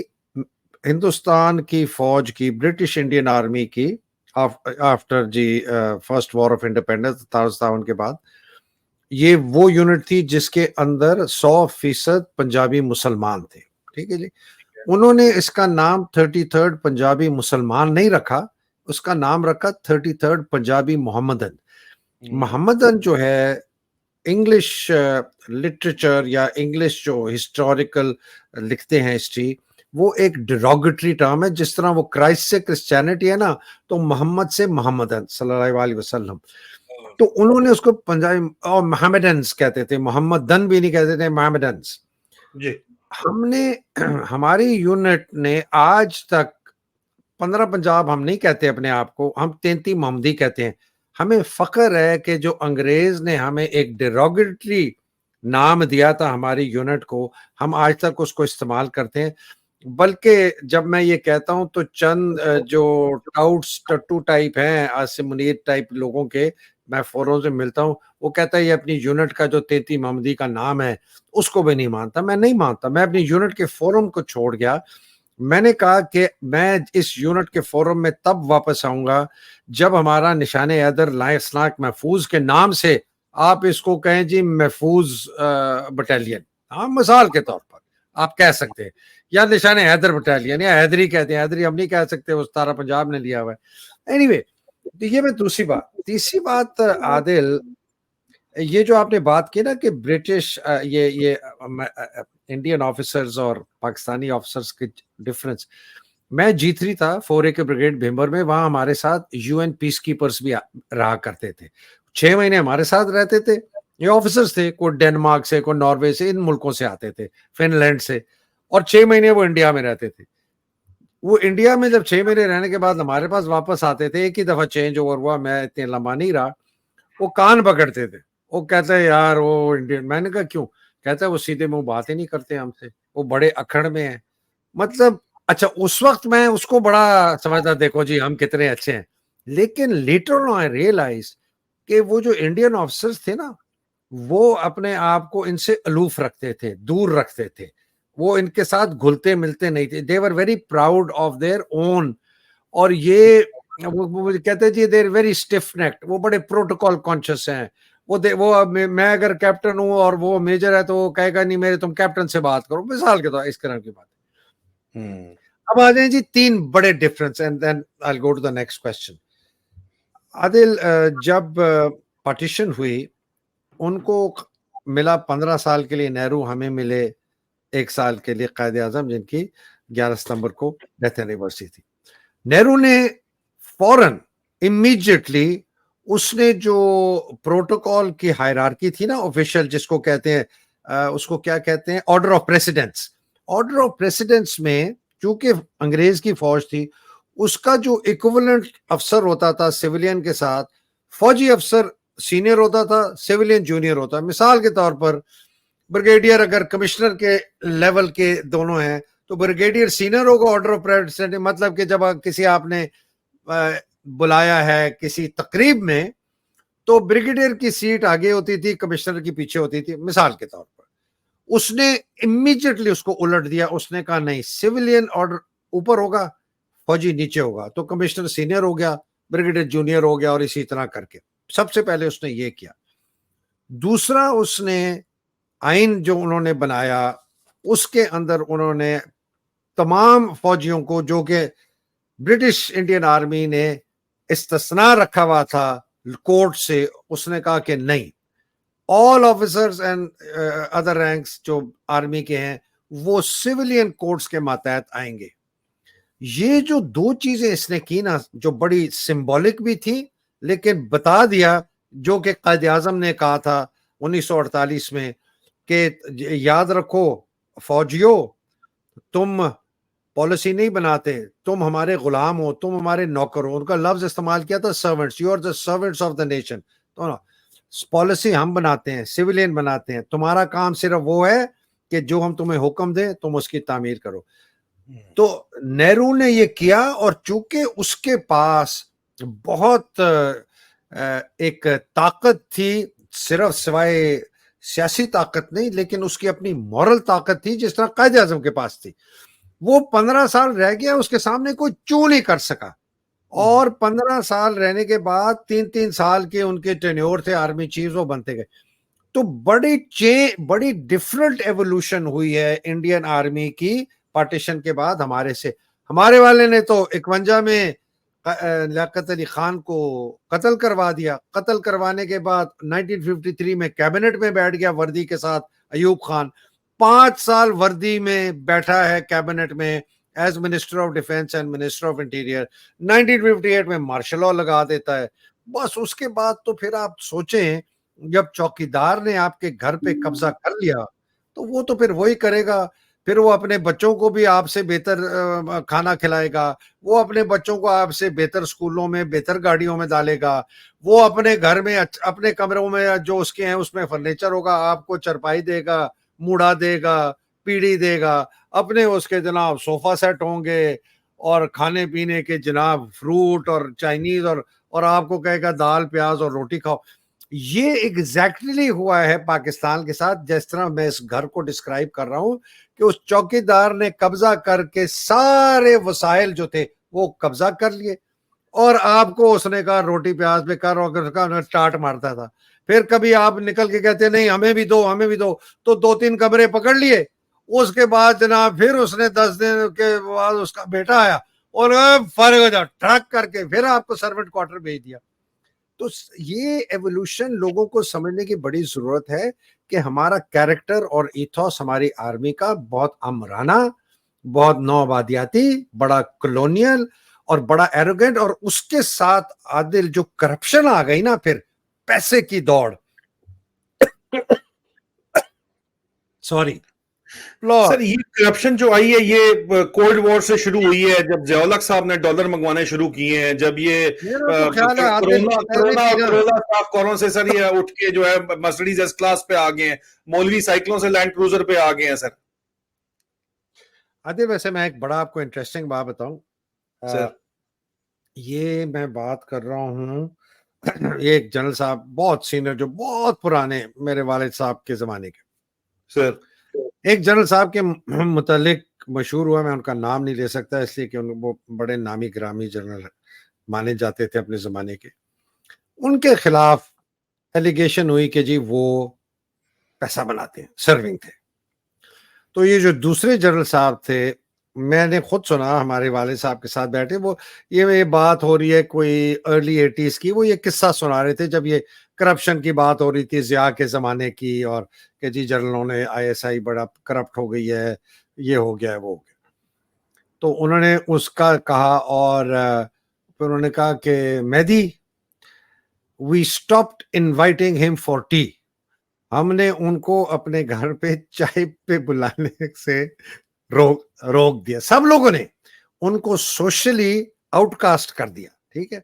हिंदुस्तान की फौज की, ब्रिटिश इंडियन आर्मी की, after the first war of independence 57 के बाद, ये वो यूनिट थी जिसके अंदर 100% पंजाबी मुसलमान थे। ठीक है जी। उन्होंने इसका नाम 33rd पंजाबी मुसलमान नहीं रखा, उसका नाम रखा 33rd पंजाबी मोहम्मदन। मोहम्मदन जो है, इंग्लिश लिटरेचर या इंग्लिश जो हिस्टोरिकल लिखते हैं हिस्ट्री, वो एक डिरोगेटरी टर्म है। जिस तरह वो क्राइस्ट से क्रिश्चियनिटी है ना, तो मोहम्मद से मोहम्मदन सल्लल्लाहु अलैहि वसल्लम, तो उन्होंने उसको पंजाबी और मोहम्मदन्स कहते थे, मोहम्मदन भी नहीं कहते थे, मोहम्मदन्स। जी। हमने हमारी यूनिट ने आज तक 15 पंजाब हम नहीं कहते अपने आप को, हम 33 मोहम्मदी कहते हैं। हमें फख्र है कि जो अंग्रेज ने हमें एक डिरोगेटरी नाम दिया था हमारी यूनिट को, हम आज तक उसको इस्तेमाल करते हैं। बल्कि जब मैं ये कहता हूं तो चंद जो टाउट्स टट्टू टाइप हैं, आसिम मुनीर टाइप लोगों के, मैं फोरम से मिलता हूं, वो कहता है ये अपनी यूनिट का जो 33 मोहम्मदी का नाम है उसको भी नहीं मानता। मैं नहीं मानता, मैं अपनी यूनिट के फोरम को छोड़ गया। मैंने कहा कि मैं इस यूनिट के फोरम में तब वापस आऊंगा जब हमारा निशान हैदर लाइस्नाक महफूज के नाम से आप इसको कहें जी, महफूज बटालियन, हाँ मिसाल के तौर पर आप कह सकते हैं, या निशान हैदर बटालियन, या हैदरी कहते हैं। हैदरी हम नहीं कह सकते, उस तारा पंजाब ने लिया हुआ है। एनीवे, ये मैं दूसरी बात। तीसरी बात आदिल, ये जो आपने बात की ना कि ब्रिटिश ये इंडियन ऑफिसर्स और पाकिस्तानी ऑफिसर्स के डिफरेंस, मैं G3 था 4A के ब्रिगेड भीमर में, वहां हमारे साथ यूएन पीस कीपर्स भी रहा करते थे। 6 महीने हमारे साथ रहते थे। ये ऑफिसर्स थे, कोई डेनमार्क से, कोई नॉर्वे से, इन मुल्कों से आते थे, फिनलैंड से, और 6 महीने वो इंडिया में रहते थे। वो इंडिया में जब 6 महीने रहने के बाद हमारे पास वापस आते थे, एक ही दफा चेंज ओवर हुआ, मैं इतने लंबा नहीं रहा, वो कान पकड़ते थे। वो कहते हैं यार वो इंडियन, मैंने कहा क्यों? कहता है वो सीधे मुंह बात ही नहीं करते हमसे, वो बड़े अखड़ में हैं। मतलब अच्छा, उस वक्त मैं उसको बड़ा समझता, देखो जी हम कितने अच्छे हैं। लेकिन लेटर ऑन आई रियलाइज कि वो जो इंडियन ऑफिसर्स थे ना, वो अपने आप को इनसे अलूफ रखते थे, दूर रखते थे। वो इनके साथ घुलते मिलते नहीं थे। They were very proud of their own. और ये वो कहते हैं जी देर वेरी स्टिफ नेक्ड, वो बड़े प्रोटोकॉल कॉन्शियस हैं। वो अब मैं अगर कैप्टन हूं और वो मेजर है तो वो कहेगा नहीं मेरे, तुम कैप्टन से बात करो, मिसाल के तौर इस तरह की बात। अब आ जाए जी 3 बड़े difference, and then I will go to the next question. Adil, जब पार्टीशन हुई, उनको मिला 15 साल के लिए नेहरू, हमें मिले 1 साल के लिए कायद आजम, जिनकी 11 सितंबर को डेथ एनिवर्सरी थी। नेहरू ने फौरन इमीडिएटली उसने जो प्रोटोकॉल की हायरार्की थी ना, ऑफिशियल जिसको कहते हैं, उसको क्या कहते हैं, order of precedence. Order of precedence में चूंकि अंग्रेज की फौज थी, उसका जो इक्विवेलेंट अफसर होता था सिविलियन के साथ, फौजी अफसर सीनियर होता था, सिविलियन जूनियर होता। मिसाल के तौर पर ब्रिगेडियर अगर कमिश्नर के लेवल के दोनों हैं तो ब्रिगेडियर सीनियर होगा ऑर्डर ऑफ प्राइवेट, मतलब कि जब किसी आपने बुलाया है किसी तकरीब में तो ब्रिगेडियर की सीट आगे होती थी, कमिश्नर की पीछे होती थी, मिसाल के तौर पर। उसने इमीडिएटली उसको उलट दिया, उसने कहा नहीं, सिविलियन ऑर्डर ऊपर होगा, फौजी नीचे होगा, तो कमिश्नर सीनियर हो गया, ब्रिगेडियर जूनियर हो गया, और इसी तरह करके सबसे पहले उसने ये किया। दूसरा, उसने आइन जो उन्होंने बनाया उसके अंदर उन्होंने तमाम फौजियों को, जो कि ब्रिटिश इंडियन आर्मी ने इस्तिस्ना रखा हुआ था कोर्ट से, उसने कहा कि नहीं, all officers and other ranks जो आर्मी के हैं वो सिविलियन कोर्ट्स के मातहत आएंगे। ये जो दो चीजें इसने की ना, जो बड़ी सिंबॉलिक भी थी, लेकिन बता दिया जो कि कायद आजम ने कहा था 1948 में कि याद रखो फौजियों, तुम पॉलिसी नहीं बनाते, तुम हमारे गुलाम हो, तुम हमारे नौकर हो। उनका लफ्ज इस्तेमाल किया था servants, you are the servants of the nation. तो ना, पॉलिसी हम बनाते हैं, सिविलियन बनाते हैं, तुम्हारा काम सिर्फ वो है कि जो हम तुम्हें हुक्म दें तुम उसकी तामीर करो। तो नेहरू ने ये किया, और चूंकि उसके पास बहुत एक ताकत थी, सिर्फ सिवाय सियासी ताकत नहीं, लेकिन उसकी अपनी मॉरल ताकत थी, जिस तरह कायद आजम के पास थी। वो 15 साल रह गया, उसके सामने कोई चू नहीं कर सका, और 15 साल रहने के बाद 3-3 साल के उनके टेन्योर थे आर्मी चीफ, वो बनते गए। तो बड़ी डिफरेंट एवोल्यूशन हुई है इंडियन आर्मी की पार्टीशन के बाद हमारे से। हमारे वाले ने तो 51 में लियाकत अली खान को कत्ल करवा दिया। कत्ल करवाने के बाद 1953 में कैबिनेट में बैठ गया वर्दी के साथ अयूब खान। 5 साल वर्दी में बैठा है कैबिनेट में as minister of defence and minister of interior. 1958 में मार्शल लॉ लगा देता है। बस उसके बाद तो फिर आप सोचें, जब चौकीदार ने आपके घर पे कब्जा कर लिया तो वो तो फिर वही करेगा। फिर वो अपने बच्चों को भी आपसे बेहतर खाना खिलाएगा, वो अपने बच्चों को आपसे बेहतर स्कूलों में, बेहतर गाड़ियों में डालेगा, वो अपने घर में अपने कमरों में जो उसके हैं उसमें फर्नीचर होगा, आपको चरपाई देगा, मुड़ा देगा, पीढ़ी देगा, अपने उसके जनाब सोफा सेट होंगे, और खाने पीने के जनाब फ्रूट और चाइनीज, और आपको कहेगा दाल प्याज और रोटी खाओ। ये एग्जैक्टली हुआ है पाकिस्तान के साथ, जिस तरह मैं इस घर को डिस्क्राइब कर रहा हूं कि उस चौकीदार ने कब्जा करके सारे वसाइल जो थे वो कब्जा कर लिए, और आपको उसने कहा रोटी प्याज पे कर, और टाट मारता था। फिर कभी आप निकल के कहते नहीं हमें भी दो, हमें भी दो, तो 2-3 कमरे पकड़ लिए। उसके बाद जनाब फिर उसने 10 दिन के बाद उसका बेटा आया और फारिग हो जाओ ट्रक करके फिर आपको सर्वेंट क्वार्टर भेज दिया। तो ये एवोल्यूशन लोगों को समझने की बड़ी जरूरत है कि हमारा कैरेक्टर और इथोस हमारी आर्मी का बहुत अमराना, बहुत नौआबादियाती, बड़ा कॉलोनियल और बड़ा एरोगेंट, और उसके साथ आदिल जो करप्शन आ गई ना, फिर पैसे की दौड़ सॉरी सर, ये करप्शन जो आई है ये कोल्ड वॉर से शुरू हुई है, जब जियाउल साहब ने डॉलर मंगवाने शुरू किए हैं, जब ये तो ख्याल है कोरोना कोरोना से सर ये उठ के जो है मर्सिडीज एस क्लास पे आ गए हैं, मौलवी साइकिलों से लैंड क्रूजर पे आ गए हैं सर। आदिल, वैसे मैं एक बड़ा आपको इंटरेस्टिंग बात बताऊं सर, ये मैं बात कर रहा हूं एक जनरल साहब बहुत सीनियर, जो बहुत पुराने मेरे वालिद साहब के जमाने के सर, एक जनरल साहब के मुतालिक मशहूर हुआ, मैं उनका नाम नहीं ले सकता इसलिए कि वो बड़े नामी ग्रामी जनरल माने जाते थे अपने जमाने के। उनके खिलाफ एलिगेशन हुई कि जी वो पैसा बनाते हैं, सर्विंग थे। तो ये जो दूसरे जनरल साहब थे, मैंने खुद सुना, हमारे वाले साहब के साथ बैठे, वो ये बात हो रही है कोई अर्ली 80s की, वो ये किस्सा सुना रहे थे जब ये करप्शन की बात हो रही थी जिया के ज़माने की, और कि जी जनरलों ने ISI बड़ा करप्ट हो गई है, ये हो गया है, वो हो गया। तो उन्होंने उसका कहा, और फिर उन्होंने कहा कि Mehdi, we stopped inviting him for tea. हमने उनको अपने घर पे चाय पे बुलाने से रोक दिया। सब लोगों ने उनको सोशली आउटकास्ट कर दिया, ठीक है।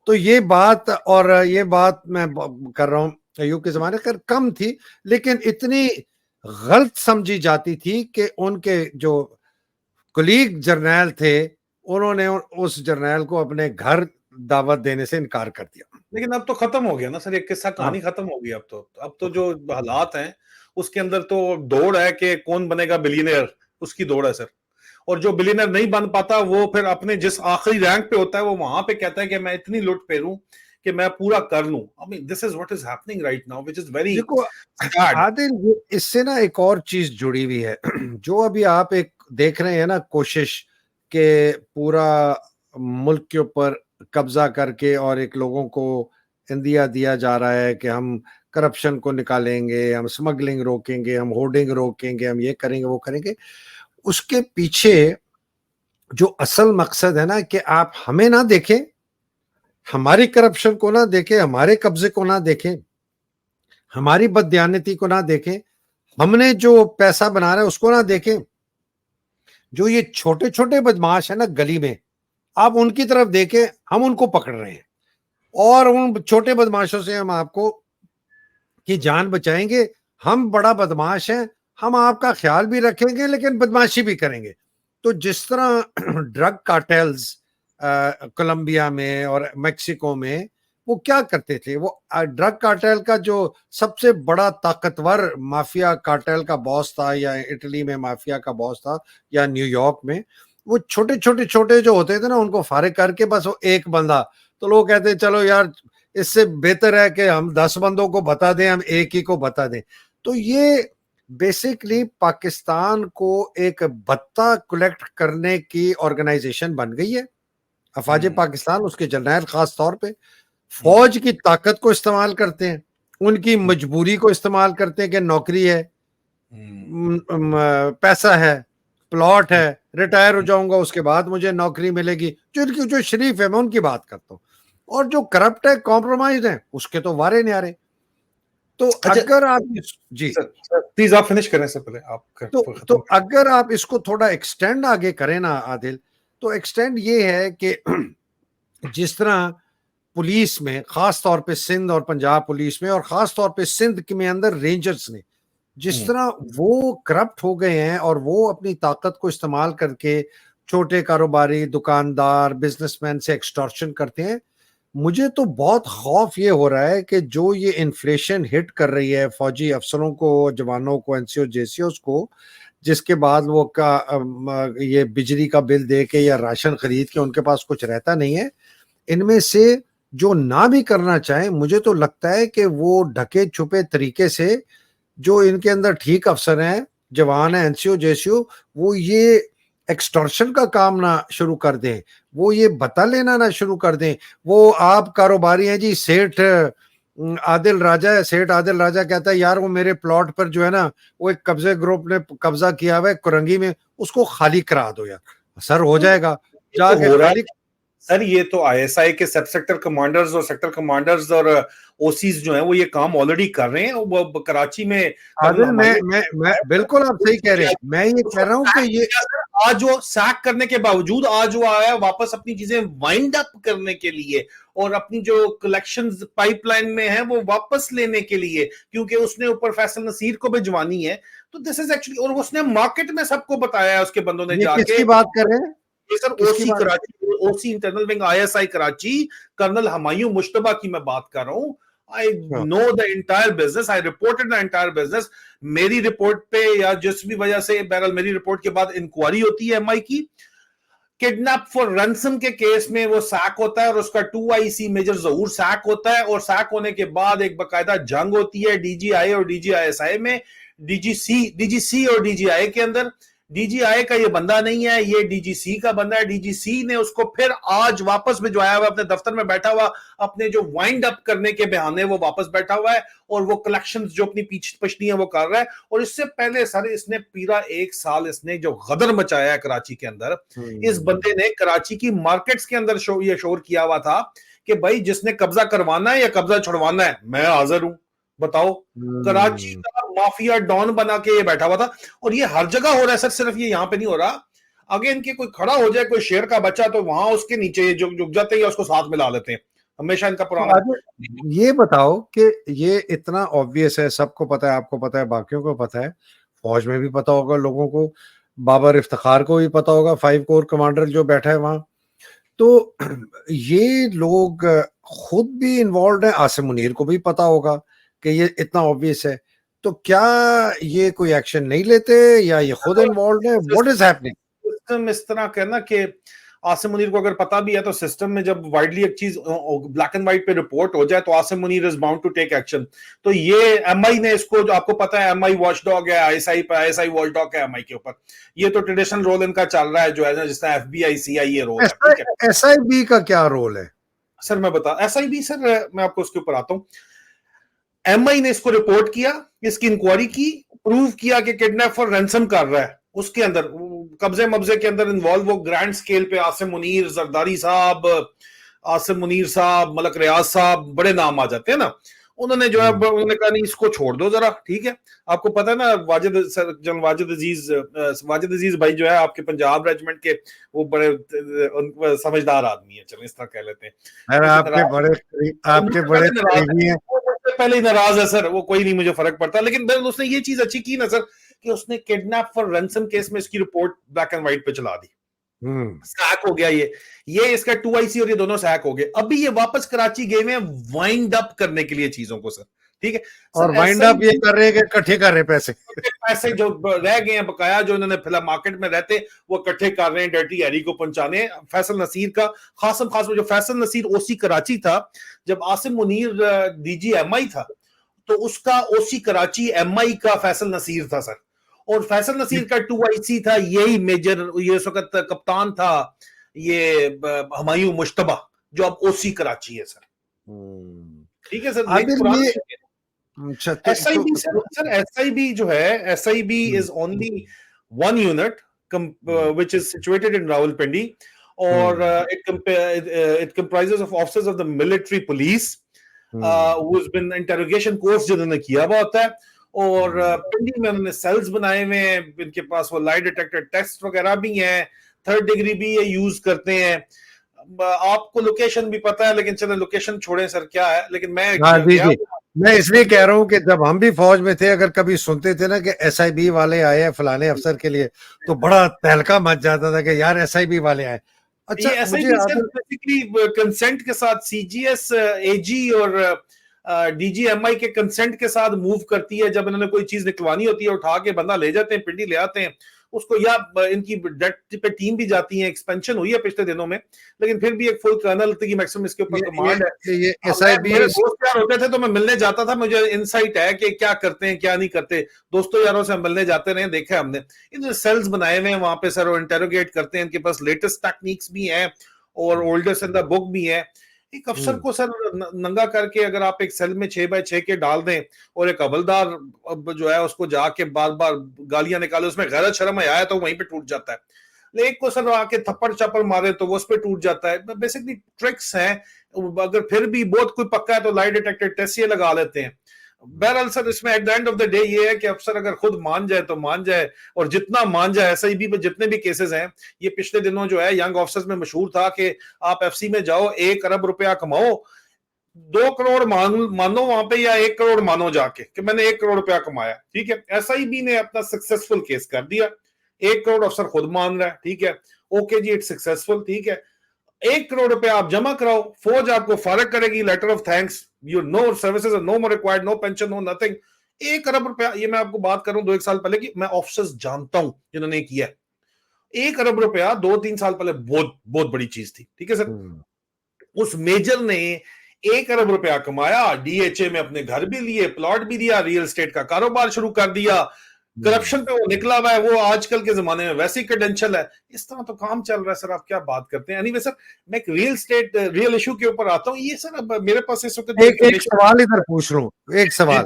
तो ये बात, और ये बात मैं कर रहा हूँ अयूब के जमाने कर कम थी, लेकिन इतनी गलत समझी जाती थी कि उनके जो कुलीग जर्नैल थे, उन्होंने उस जर्नैल को अपने घर दावत देने से इनकार कर दिया। लेकिन अब तो खत्म हो गया ना सर, एक किस्सा हाँ, कहानी खत्म हो गई। अब तो जो हालात हैं उसके अंदर तो दौड़ है कि कौन बनेगा बिलियनर, उसकी दौड़ है सर। और जो बिलियनर नहीं बन पाता वो फिर अपने जिस आखिरी रैंक पे होता है वो वहां पे कहता है कि मैं इतनी लुट फेरूं कि मैं पूरा कर लूं। I mean this is what is happening right now, which is very देखो सैड। आदिल, इससे ना एक और चीज जुड़ी हुई है। जो अभी आप एक देख रहे हैं ना, कोशिश के पूरा मुल्क के ऊपर कब्जा करके और एक लोगों को इंदिया दिया जा रहा है कि हम करप्शन को निकालेंगे, हम स्मगलिंग रोकेंगे, हम होर्डिंग रोकेंगे, हम ये करेंगे वो करेंगे। उसके पीछे जो असल मकसद है ना, कि आप हमें ना देखें, हमारी करप्शन को ना देखें, हमारे कब्जे को ना देखें, हमारी बददियानती को ना देखें, हमने जो पैसा बना रहा है उसको ना देखें। जो ये छोटे छोटे बदमाश है ना गली में, आप उनकी तरफ देखें, हम उनको पकड़ रहे हैं, और उन छोटे बदमाशों से हम आपको की जान बचाएंगे। हम बड़ा बदमाश हैं, हम आपका ख्याल भी रखेंगे लेकिन बदमाशी भी करेंगे। तो जिस तरह ड्रग कार्टेल्स कोलंबिया में और मेक्सिको में वो क्या करते थे, वो ड्रग कार्टेल का जो सबसे बड़ा ताकतवर माफिया कार्टेल का बॉस था, या इटली में माफिया का बॉस था, या न्यूयॉर्क में, वो छोटे छोटे छोटे जो होते थे ना, उनको फारिग करके बस वो एक बंदा, तो लोग कहते हैं चलो यार, इससे बेहतर है कि हम 10 बंदों को बता दें, हम एक ही को बता दें। तो ये बेसिकली पाकिस्तान को एक भत्ता कलेक्ट करने की ऑर्गेनाइजेशन बन गई है। अफवाज पाकिस्तान, उसके जर्नैल खास तौर पे फौज की ताकत को इस्तेमाल करते हैं, उनकी मजबूरी को इस्तेमाल करते हैं कि नौकरी है, पैसा है, प्लॉट है, रिटायर हो जाऊंगा उसके बाद मुझे नौकरी मिलेगी। जो इनकी जो शरीफ है, मैं उनकी बात करता हूँ, और जो करप्ट है, कॉम्प्रोमाइज है, उसके तो वारे न्यारे। तो अच्छा अगर आप जी, सर प्लीज आप फिनिश करें सर, पहले आप तो खत्म अगर आप इसको थोड़ा एक्सटेंड आगे करें ना आदिल, तो एक्सटेंड ये है कि जिस तरह पुलिस में, खास तौर पे सिंध और पंजाब पुलिस में, और खास तौर पे सिंध में अंदर रेंजर्स ने, जिस करें। तरह वो करप्ट हो गए हैं और वो अपनी ताकत को इस्तेमाल करके छोटे कारोबारी, दुकानदार, बिजनेसमैन से एक्सटॉर्शन करते हैं। मुझे तो बहुत खौफ ये हो रहा है कि जो ये इन्फ्लेशन हिट कर रही है फौजी अफसरों को, जवानों को, एनसीओ जेसीओस को, जिसके बाद वो ये बिजली का बिल दे के या राशन खरीद के उनके पास कुछ रहता नहीं है। इनमें से जो ना भी करना चाहे, मुझे तो लगता है कि वो ढके छुपे तरीके से, जो इनके अंदर ठीक अफसर हैं, जवान है, एनसीओ जेसीओ, वो ये एक्सटॉर्शन का काम ना शुरू कर दें, वो ये बता लेना ना शुरू कर दें। वो आप कारोबारी हैं जी, सेठ आदिल राजा है, सेठ आदिल राजा कहता है यार वो मेरे प्लॉट पर जो है ना, वो एक कब्जे ग्रुप ने कब्जा किया हुआ है कुरंगी में, उसको खाली करा दो यार। सर हो तो जाएगा, ये तो जाके हो रहा है खाली। सर, ये तो आईएसआई के सब सेक्टर कमांडर्स और सेक्टर कमांडर्स और ओसीज जो हैं वो ये काम ऑलरेडी कर रहे हैं। वो कराची में कर्नल आदिल, हमायूं मैं बिल्कुल आप सही कह रहे हैं, मैं ये कह उसको रहा हूं सैक कि ये किया सर। आज वो सैक करने के बावजूद आज वो आया वापस अपनी चीजें वाइंड अप करने के लिए और अपनी जो कलेक्शंस पाइपलाइन में है वो वापस लेने के लिए, क्योंकि उसने ऊपर फैसल नसीर को भिजवानी है। तो दिस इज एक्चुअली, और उसने मार्केट में सबको बताया है, उसके बंदों ने ये जाके। किसकी बात कर रहे हैं, ये सर किसकी ओसी बात? Karachi, OC internal wing ISI Karachi, colonel Humayun Mushtaba की मैं बात कर रहा हूं। आई हाँ। No the entire business, I reported the entire business. मेरी रिपोर्ट पे या जिस भी वजह से, बहरहाल मेरी रिपोर्ट के बाद इंक्वायरी होती है एमआई की, किडनैप फॉर रैंसम के केस में वो सैक होता है और उसका 2IC मेजर जहूर सैक होता है, और सैक होने के बाद एक बकायदा जंग होती है डीजीआई और डीजीआईएसआई में, डीजीसी और डीजीआई के अंदर। डीजीआई का ये बंदा नहीं है, ये डीजीसी का बंदा है। डीजीसी ने उसको फिर आज वापस भिजवाया हुआ, अपने दफ्तर में बैठा हुआ, अपने जो वाइंड अप करने के बहाने वो वापस बैठा हुआ है और वो कलेक्शन जो अपनी पछनी है वो कर रहा है। और इससे पहले सर इसने पूरा 1 साल इसने जो गदर मचाया है कराची के अंदर, इस बंदे ने कराची की मार्केट्स के अंदर ये शोर किया हुआ था कि भाई जिसने कब्जा करवाना है या कब्जा छुड़वाना है, मैं हाजिर हूं, बताओ। कराची का माफिया डॉन बना के ये बैठा हुआ था। और ये हर जगह हो रहा है सर, सिर्फ ये यहां पे नहीं हो रहा। आगे इनके कोई खड़ा हो जाए, कोई शेर का बच्चा, तो वहां उसके नीचे जो जुग जाते हैं उसको साथ मिला लेते हैं। हमेशा इनका तो पुराना आगे ये बताओ कि ये इतना ऑब्वियस है, सबको पता है, आपको पता है, बाकियों को पता है, फौज में भी पता होगा लोगों को, बाबर इफ्तिखार को भी पता होगा, 5 कोर कमांडर जो बैठा है वहां। तो ये लोग खुद भी इन्वॉल्व है, आसिम मुनीर को भी पता होगा कि ये इतना ऑब्वियस है, तो क्या ये कोई एक्शन नहीं लेते या ये खुद इन्वॉल्व है? What is happening? सिस्टम इस तरह का है ना कि आसिम मुनीर को अगर पता भी है तो सिस्टम में जब वाइडली एक चीज ब्लैक एंड व्हाइट पे रिपोर्ट हो जाए तो Asim Munir is bound to take action. तो ये एमआई ने इसको, जो आपको पता है एमआई वॉचडॉग है, आईएसआई पे आईएसआई वॉचडॉग है एमआई के ऊपर, ये तो ट्रेडिशनल रोल इनका चल रहा है जो है ना, जिसका एफबीआई सीआईए रोल है, ठीक है। एसआईबी का क्या रोल है? सर मैं बता, एसआईबी सर मैं आपको उसके ऊपर आता हूँ। एमआई ने इसको रिपोर्ट किया, इसकी इंक्वायरी की, प्रूव किया कि किडनैप फॉर रैंसम कर रहा है, उसके अंदर कब्जे मब्जे के अंदर इन्वॉल्व वो ग्रैंड स्केल पे आसिम मुनीर, जरदारी साहब, आसिम मुनीर साहब, मलक रियाज साहब, बड़े नाम आ जाते हैं ना। उन्होंने जो है उन्होंने कहा नहीं इसको छोड़ दो जरा, ठीक है। आपको पता है ना वाजिद सर, जनरल वाजिद अजीज भाई जो है आपके पंजाब रेजिमेंट के, वो बड़े समझदार आदमी है, चलो इस तरह कह लेते हैं। अरे आपके बड़े करीबी हैं। पहले ही नाराज है सर वो, कोई नहीं मुझे फर्क पड़ता, लेकिन उसने ये चीज अच्छी की ना सर कि उसने किडनैप फॉर रैंसम केस में इसकी रिपोर्ट ब्लैक एंड व्हाइट पे चला दी। सैक हो गया ये इसका 2IC और ये दोनों सैक हो गए। अभी ये वापस कराची गए हुए हैं वाइंड अप करने के लिए चीजों को सर, ठीक है। और वाइंड अप ये कर रहे हैं कि इकट्ठे कर रहे हैं पैसे जो रह गए हैं बकाया, जो इन्होंने फिलहाल मार्केट में रहते वो इकट्ठे कर रहे हैं डर्टी हैरी को पहुंचाने। फैसल नसीर का खास में जो फैसल नसीर ओसी कराची था, जब आसिम मुनीर डीजी एमआई था तो उसका ओसी कराची एमआई का फैसल नसीर था सर। और फैसल नसीर का 2IC था, यही मेजर, ये इस वक्त कप्तान था ये हुमायूं मुश्तबा, जो अब ओसी कराची है सर, ठीक है सर। एसआईबी सर, एसआईबी जो है, SIB is only one unit which is situated in Rawalpindi, और it comprises of officers of the military police who's been interrogation course जिन्होंने किया हुआ होता है, और पिंडी में उन्होंने सेल्स बनाए हुए हैं, इनके पास वो लाई डिटेक्टर टेस्ट वगैरह भी हैं, 3rd डिग्री भी ये यूज करते हैं। आपको लोकेशन भी पता है, लेकिन चलो लोकेशन छोड़े सर क्या है, लेकिन मैं इसलिए कह रहा हूँ कि जब हम भी फौज में थे, अगर कभी सुनते थे ना कि एसआईबी वाले आए हैं फलाने अफसर के लिए, तो बड़ा तहलका मच जाता था कि यार एसआईबी वाले आए। अच्छा, मुझे बेसिकली कंसेंट के साथ सीजीएस, एजी और डीजीएमआई के कंसेंट के साथ मूव करती है। जब इन्होंने कोई चीज निकलवानी होती है, उठा के बंदा ले जाते हैं, पिंडी ले आते हैं उसको, या इनकी डेट पे टीम भी जाती है। एक्सपेंशन हुई है पिछले दिनों में, लेकिन फिर भी एक फुल कर्नल की मैक्सिमम इसके ऊपर कमांड है। ये एसआईबी दोस्त यार होते थे तो मैं मिलने जाता था, मुझे इनसाइट है कि क्या करते हैं क्या नहीं करते। दोस्तों यारों से मिलने जाते रहे, देखा है हमने। इन्होंने सेल्स बनाए हुए हैं वहां पे सर, और इंटेरोगेट करते हैं। इनके पास लेटेस्ट टेक्निक्स भी हैं और ओल्डेस्ट इन द बुक भी है। एक अफसर को सर नंगा करके अगर आप एक सेल में 6x6 के डाल दें, और एक हवलदार जो है उसको जाके बार बार गालियां निकाले, उसमें गैरत शर्म आया तो वहीं पे टूट जाता है। लेकिन को सर आके थप्पड़ चप्पड़ मारे तो वो उस पर टूट जाता है। बेसिकली ट्रिक्स हैं। अगर फिर भी बहुत कोई पक्का है तो लाई डिटेक्टर टेस्ट ये लगा लेते हैं। बहरहाल सर इसमें eight the end of the day ये है कि अफसर अगर खुद मान जाए तो मान जाए, और जितना मान जाए। एसआईबी पे जितने भी केसेस हैं, ये पिछले दिनों जो है यंग ऑफिसर्स में मशहूर था कि आप एफसी में जाओ, 1 अरब रुपया कमाओ, 2 करोड़ मानो वहां पे, या 1 करोड़ मानो जाके कि मैंने 1 करोड़ रुपया कमाया, ठीक है। एसआईबी ने अपना सक्सेसफुल केस कर दिया, 1 करोड़ अफसर खुद मान रहा है, ठीक है। ओके जी, इट्स सक्सेसफुल, ठीक है। 1 करोड़ रुपया आप जमा कराओ, फौज आपको फारग करेगी, letter of thanks, you know services no more required, no pension, no nothing. 1 अरब रुपया, ये मैं आपको बात करूं 2-1 साल पहले की, मैं ऑफिसर्स जानता हूं जिन्होंने किया। 1 अरब रुपया 2-3 साल पहले बहुत बहुत बड़ी चीज थी, ठीक है सर। उस मेजर ने 1 अरब रुपया कमाया, डीएचए में अपने घर भी लिए, प्लॉट भी दिया, रियल एस्टेट का कारोबार शुरू कर दिया। करप्शन पे वो निकला हुआ है, वो आजकल के जमाने में वैसी क्रेडेंशियल है। इस तरह तो काम चल रहा है सर, आप क्या बात करते हैं। एनीवे सर, मैं एक रियल इशू के ऊपर आता हूँ। ये सर अब मेरे पास इस वक्त एक सवाल इधर पूछ लूं, एक सवाल।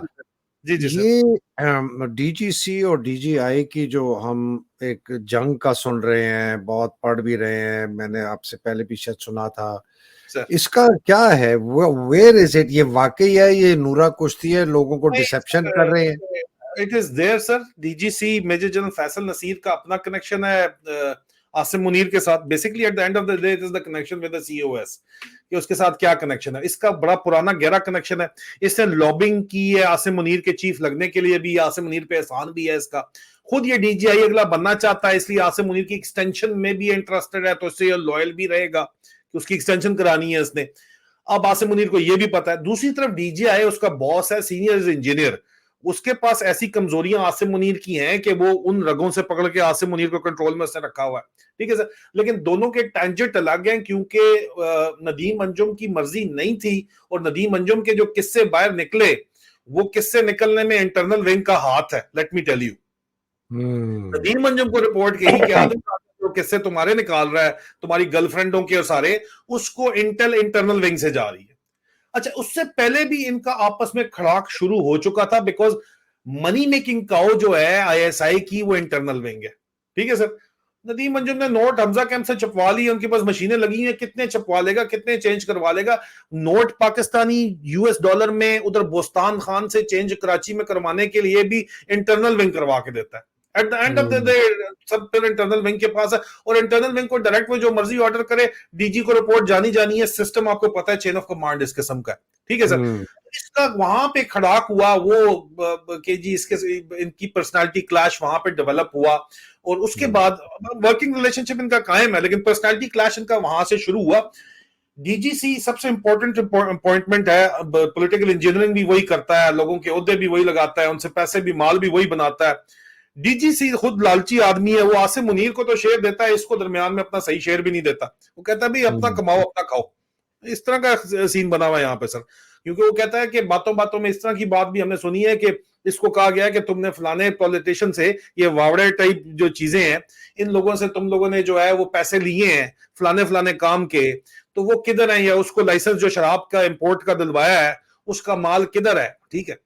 जी जी ये डीजीसी और डीजीआई की जो हम एक जंग का सुन रहे हैं, बहुत पढ़ भी रहे हैं, मैंने आपसे पहले भी शायद सुना था, इसका क्या है? Where is it? ये वाकई है, ये नूरा कुश्ती है, लोगों को डिसेप्शन कर रहे हैं? It is there sir. DGC major general Faisal Naseer का अपना कनेक्शन है आसिम मुनीर के साथ। Basically at the end of the day it is the connection with the COS, कि उसके साथ क्या कनेक्शन है। इसका बड़ा पुराना गहरा कनेक्शन है, इसने लॉबिंग की है आसिम मुनीर के चीफ लगने के लिए भी, आसिम मुनीर पे एहसान भी है इसका। खुद ये डीजीआई अगला बनना चाहता है, इसलिए आसिम मुनीर की एक्सटेंशन में भी इंटरेस्टेड है, तो इससे ये लॉयल भी रहेगा कि उसकी एक्सटेंशन करानी है इसने। अब आसिम मुनीर को यह भी पता है। दूसरी तरफ डीजीआई उसका बॉस है, सीनियर इंजीनियर, उसके पास ऐसी कमजोरियां आसिम मुनीर की हैं कि वो उन रगों से पकड़ के आसिम मुनीर को कंट्रोल में उसने रखा हुआ है, ठीक है सर। लेकिन दोनों के टेंजेंट अलग हैं, क्योंकि नदीम अंजुम की मर्जी नहीं थी, और नदीम अंजुम के जो किस्से बाहर निकले, वो किस्से निकलने में इंटरनल विंग का हाथ है। Let me tell you, Nadeem Anjum को रिपोर्ट की कि आदम जो किस्से तुम्हारे निकाल रहा है, तुम्हारी गर्लफ्रेंडों के और सारे, उसको इंटरनल विंग से जा रही है। अच्छा, उससे पहले भी इनका आपस में खड़ाक शुरू हो चुका था, बिकॉज मनी मेकिंग काउ जो है आईएसआई की, वो इंटरनल विंग है, ठीक है सर। नदीम अंजुम ने नोट हमजा कैंप से छपवा लिए, उनके पास मशीनें लगी हैं, कितने छपवा लेगा, कितने चेंज करवा लेगा। नोट पाकिस्तानी यूएस डॉलर में उधर बोस्तान खान से चेंज कराची में करवाने के लिए भी इंटरनल विंग करवा के देता है। Eight the end of the day सब फिर इंटरनल विंग के पास है, और इंटरनल विंग को डायरेक्ट में जो मर्जी ऑर्डर करे, डीजी को रिपोर्ट जानी है। सिस्टम आपको पता है, चेन ऑफ कमांड इस किस्म का है, ठीक है सर। इसका वहां पे खड़ाक हुआ वो कि जी इसके इनकी पर्सनालिटी क्लैश वहां पे डेवलप हुआ, और उसके बाद वर्किंग रिलेशनशिप इनका कायम है, लेकिन पर्सनालिटी क्लैश इनका वहां से शुरू हुआ। डीजीसी सबसे इंपॉर्टेंट अपॉइंटमेंट है, पॉलिटिकल इंजीनियरिंग भी वही करता है, लोगों के ओहदे भी वही लगाता है, उनसे पैसे भी माल भी वही बनाता है। डीजीसी खुद लालची आदमी है, वो आसिम मुनीर को तो शेयर देता है, इसको दरमियान में अपना सही शेयर भी नहीं देता। वो कहता है भाई अपना कमाओ अपना खाओ, इस तरह का सीन बना हुआ है यहाँ पे सर। क्योंकि वो कहता है कि बातों बातों में इस तरह की बात भी हमने सुनी है कि इसको कहा गया है कि तुमने फलाने पॉलिटिशियन से ये वावड़े टाइप जो चीजें हैं, इन लोगों से तुम लोगों ने जो है वो पैसे लिए हैं फलाने फलाने काम के, तो वो किधर है, या उसको लाइसेंस जो शराब का इंपोर्ट का दिलवाया है उसका माल किधर है, ठीक है।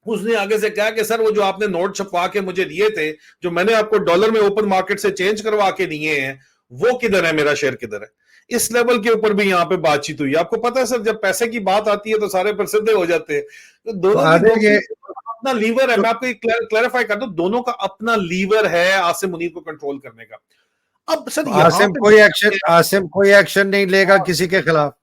उसने आगे से कहा कि सर वो जो आपने नोट छपवा के मुझे दिए थे, जो मैंने आपको डॉलर में ओपन मार्केट से चेंज करवा के दिए हैं, वो किधर है, मेरा शेयर किधर है। इस लेवल के ऊपर भी यहाँ पे बातचीत हुई। आपको पता है सर, जब पैसे की बात आती है तो सारे प्रसिद्ध हो जाते हैं। तो दोनों की अपना लीवर है। मैं आपको क्लैरिफाई कर दूं, दोनों का अपना लीवर है आसिम मुनीर को कंट्रोल करने का। अब सर आसिम कोई एक्शन नहीं लेगा किसी के खिलाफ।